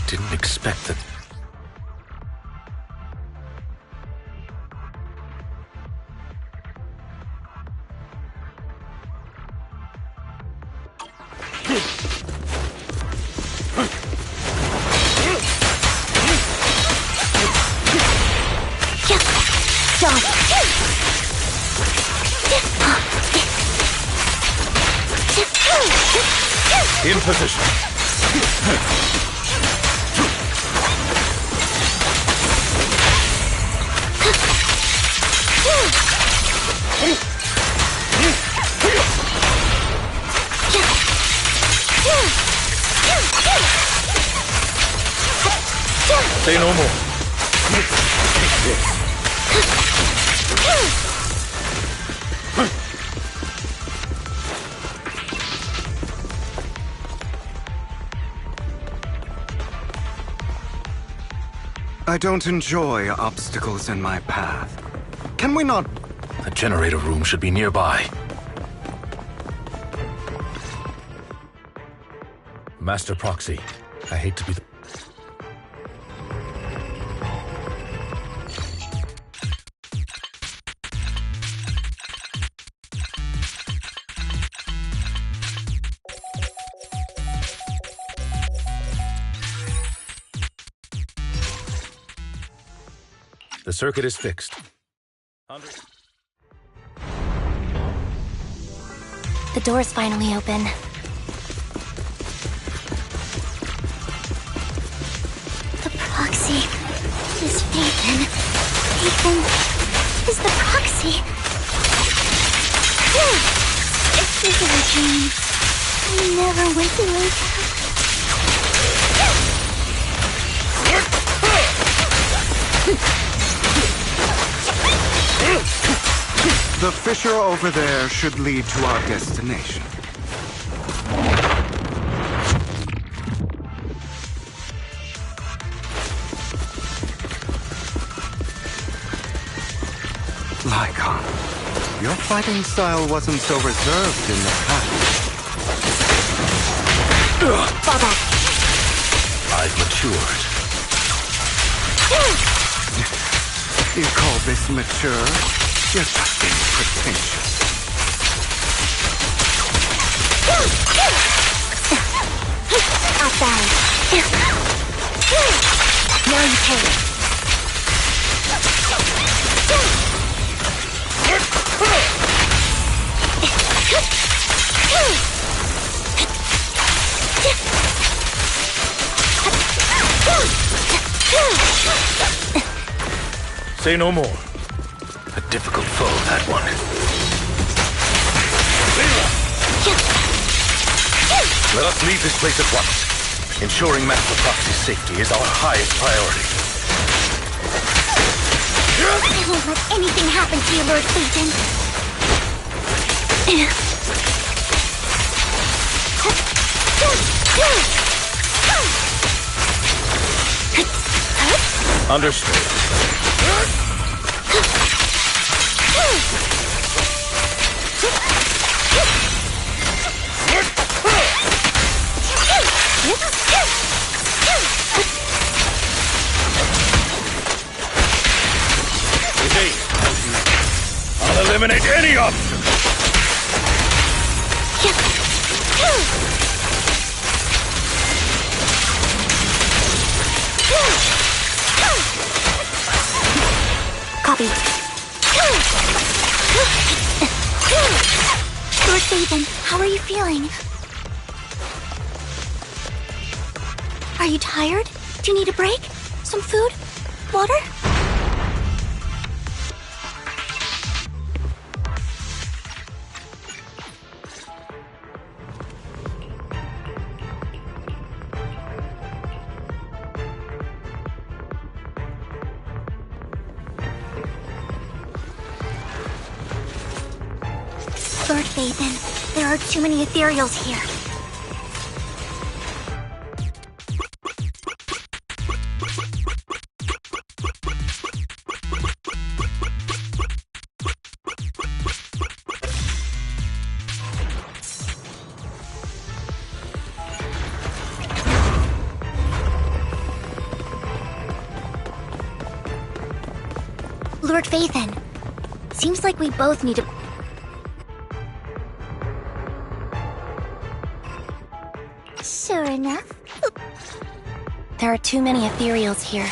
didn't expect that. In position. Say no more. Take this. I don't enjoy obstacles in my path. Can we not? The generator room should be nearby. Master Proxy, I hate to be the... The circuit is fixed. The door's finally open. The proxy is Ethan. Ethan is the proxy. If this is a dream, I never went through it. The fissure over there should lead to our destination. Lycon, your fighting style wasn't so reserved in the past. Fall back. I've matured. You call this mature? You're just being pretentious. Outbound. Now you pay. Say no more. A difficult foe, that one. Let us leave this place at once. Ensuring Master Proxy's safety is our highest priority. I won't let anything happen to you, Lord Phaeton. Understood. I'll eliminate any obstacle. Copy. Lord Phaeton, how are you feeling? Are you tired? Do you need a break? Some food? Water? Lord Phaeton, there are too many ethereals here. lured Faith in. Seems like we both need to... Sure enough. There are too many ethereals here.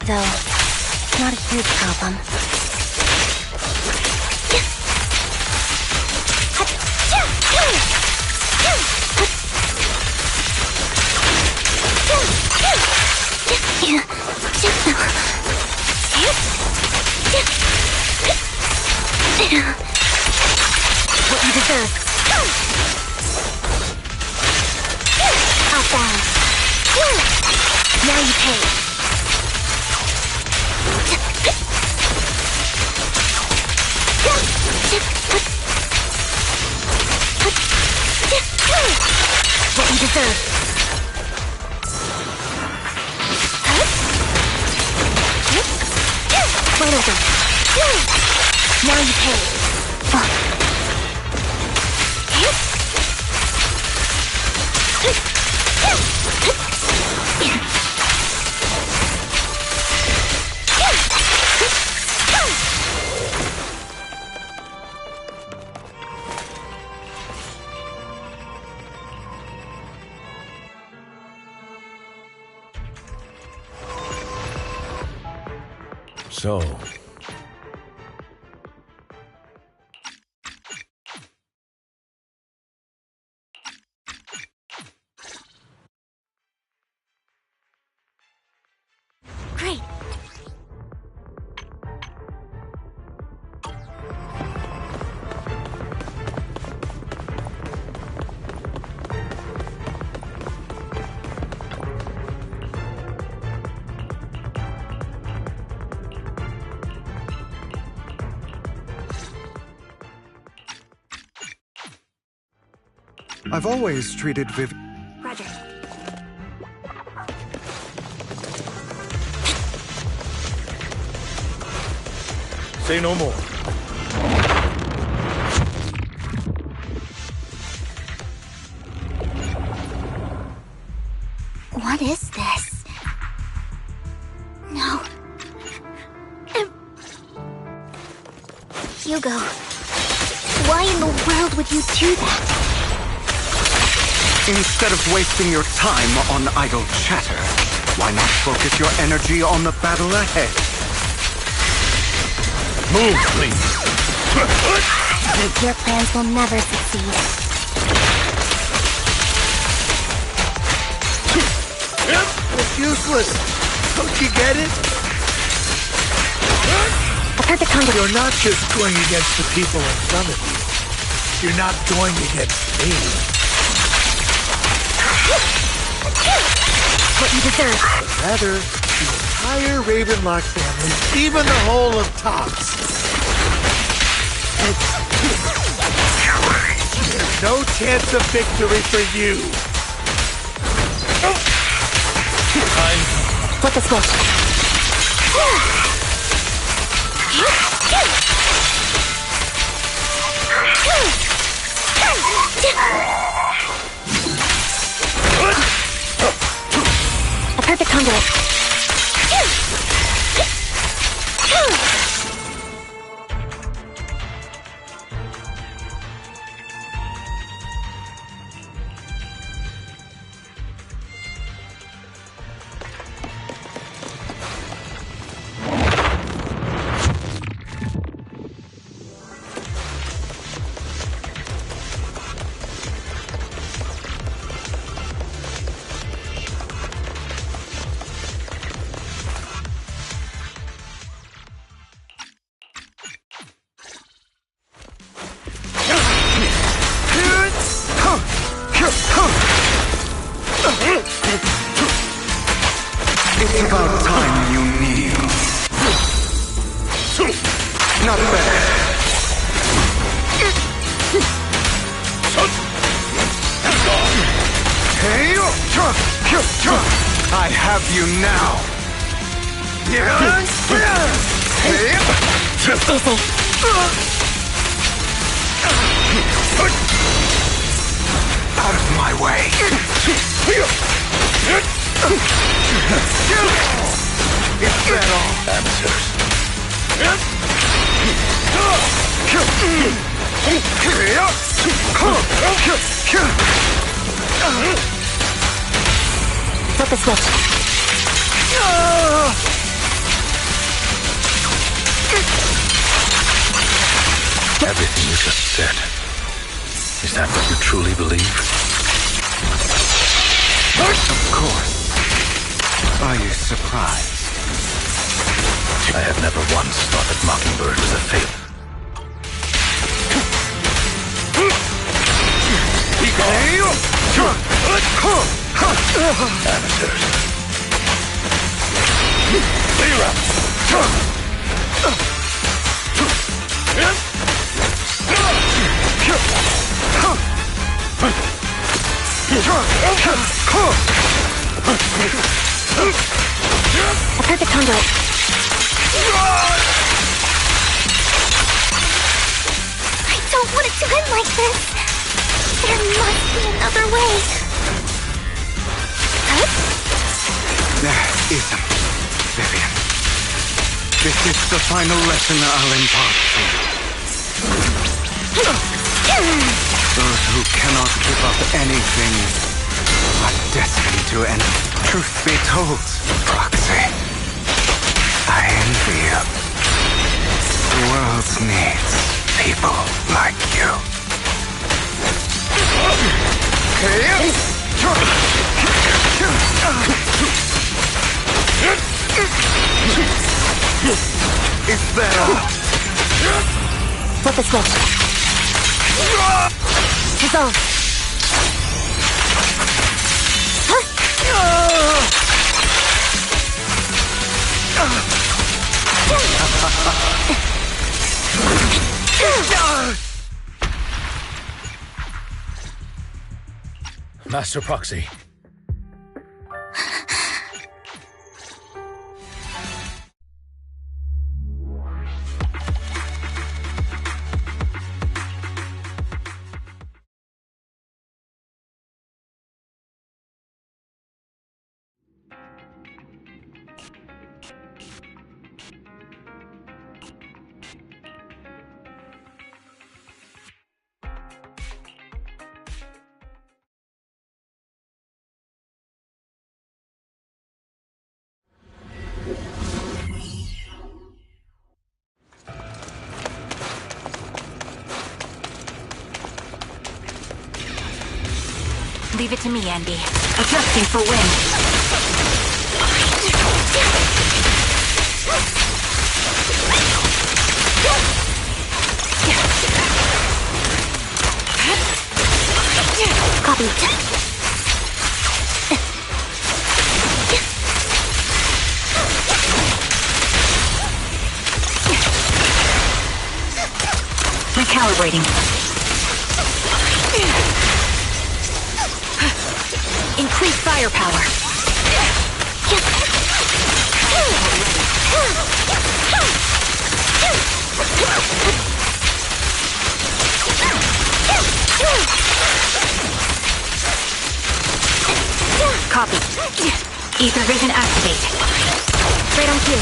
Though, not a huge problem. What you deserve. Outbound. Now you pay. What you deserve. Right over. Now you pay. So, Great. I've always treated Viv... Roger. say no more. What is this? No. Hugo, why in the world would you do that? Instead of wasting your time on idle chatter, why not focus your energy on the battle ahead? Move, please. Your plans will never succeed. It's useless. Don't you get it? A perfect conduit. You're not just going against the people in front of you. You're not going against me. What you deserve. But rather, the entire Ravenlock family, even the whole of Tops. There's no chance of victory for you. Flip the switch. A perfect conduit. It's about time you kneel. Not bad. Hey, I have you now. Out of my way. Is that all? Answers. Flip the switch. Everything you just said. Is that what you truly believe? Of course. Are you surprised? I have never once thought that Mockingbird was a failure. Amateurs. A perfect conduit. I don't want it to end like this. There must be another way. Huh? There isn't, Vivian. This is the final lesson I'll impart to you. Those who cannot give up anything are destined to end. Truth be told, Proxy, I envy you. The world needs people like you. Is that all? Flip the switch. Dissolve. Master Proxy. Leave it to me, Anby. Adjusting for wind. Copy. Recalibrating. Increase firepower. Copy. Ether vision activate. Right on cue.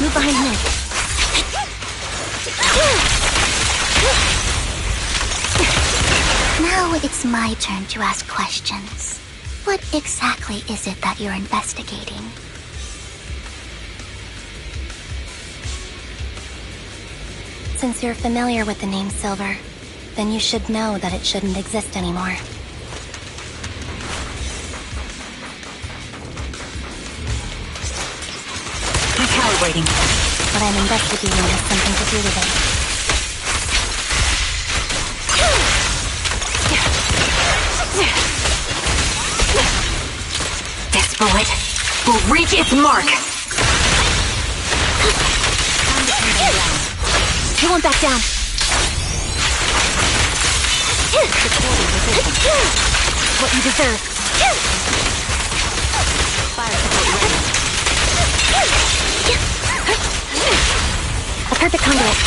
Move behind me. Now it's my turn to ask questions. What exactly is it that you're investigating? Since you're familiar with the name Silver, then you should know that it shouldn't exist anymore. Recalibrating. What I'm investigating has something to do with it. This bullet will reach its mark. He won't back down. What you deserve. Fire support ready. A perfect conduit.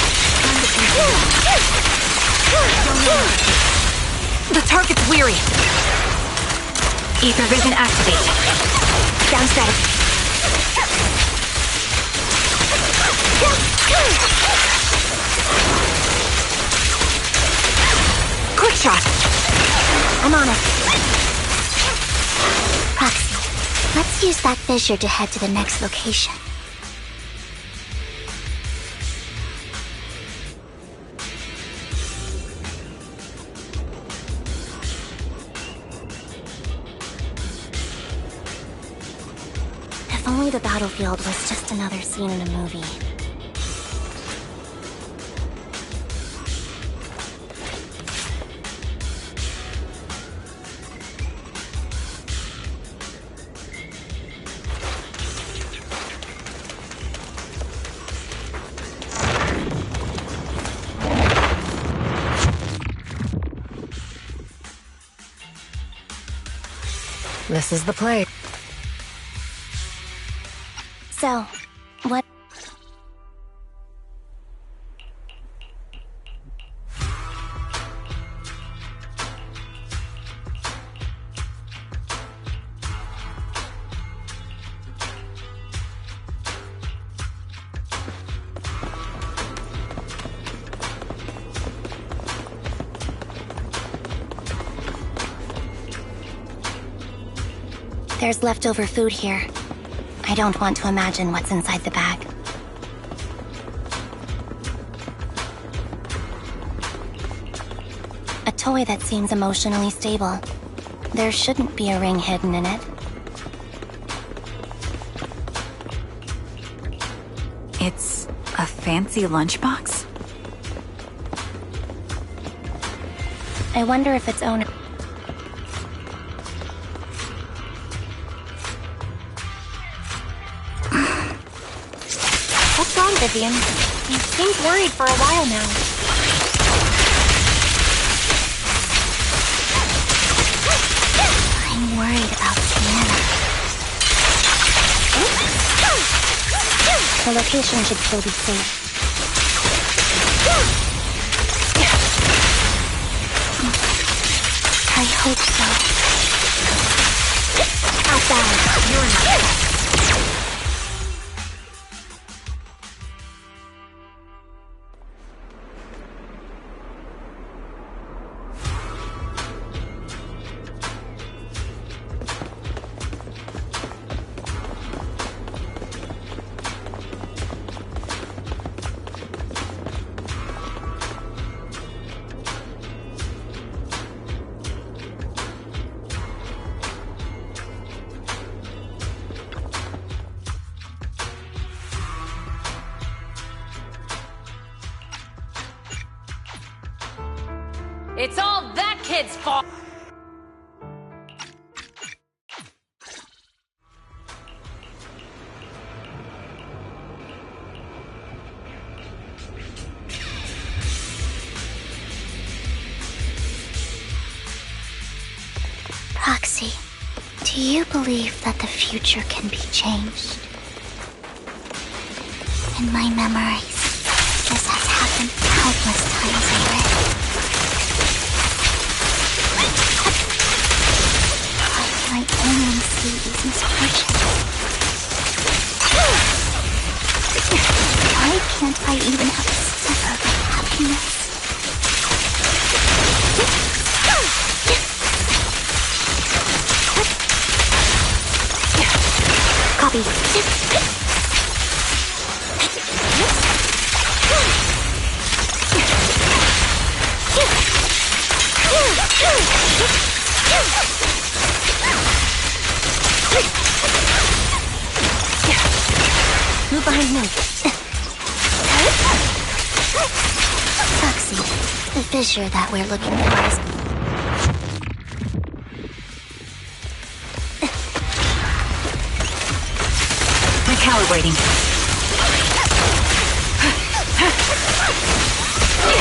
The target's weary. Ether vision activate. Down strategy. Quick shot. I'm on it. Proxy, let's use that fissure to head to the next location. If only the battlefield was just another scene in a movie. This is the play. So, what? There's leftover food here. I don't want to imagine what's inside the bag. A toy that seems emotionally stable. There shouldn't be a ring hidden in it. It's a fancy lunchbox? I wonder if its owner... What's wrong, Vivian? You seemed worried for a while now. I'm worried about Sienna. The location should still be safe. I hope so. Outside, you're not. It's all that kid's fault! Proxy, do you believe that the future can be changed? In my memories, this has happened countless times already. Why can I only see these misfortunes? Why can't I even have a sliver of happiness? Copy. Move behind me. Foxy, the fissure that we're looking for is... Recalibrating.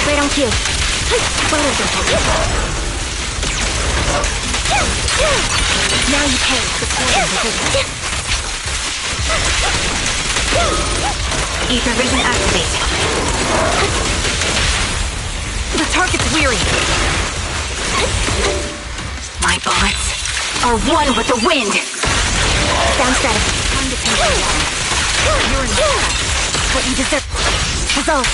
Right on cue. Now you pay for the Ether vision activate. The target's weary. My bullets are one with the wind. Sounds gratifying. Time to take it down. You're in the what you deserve. Resolve.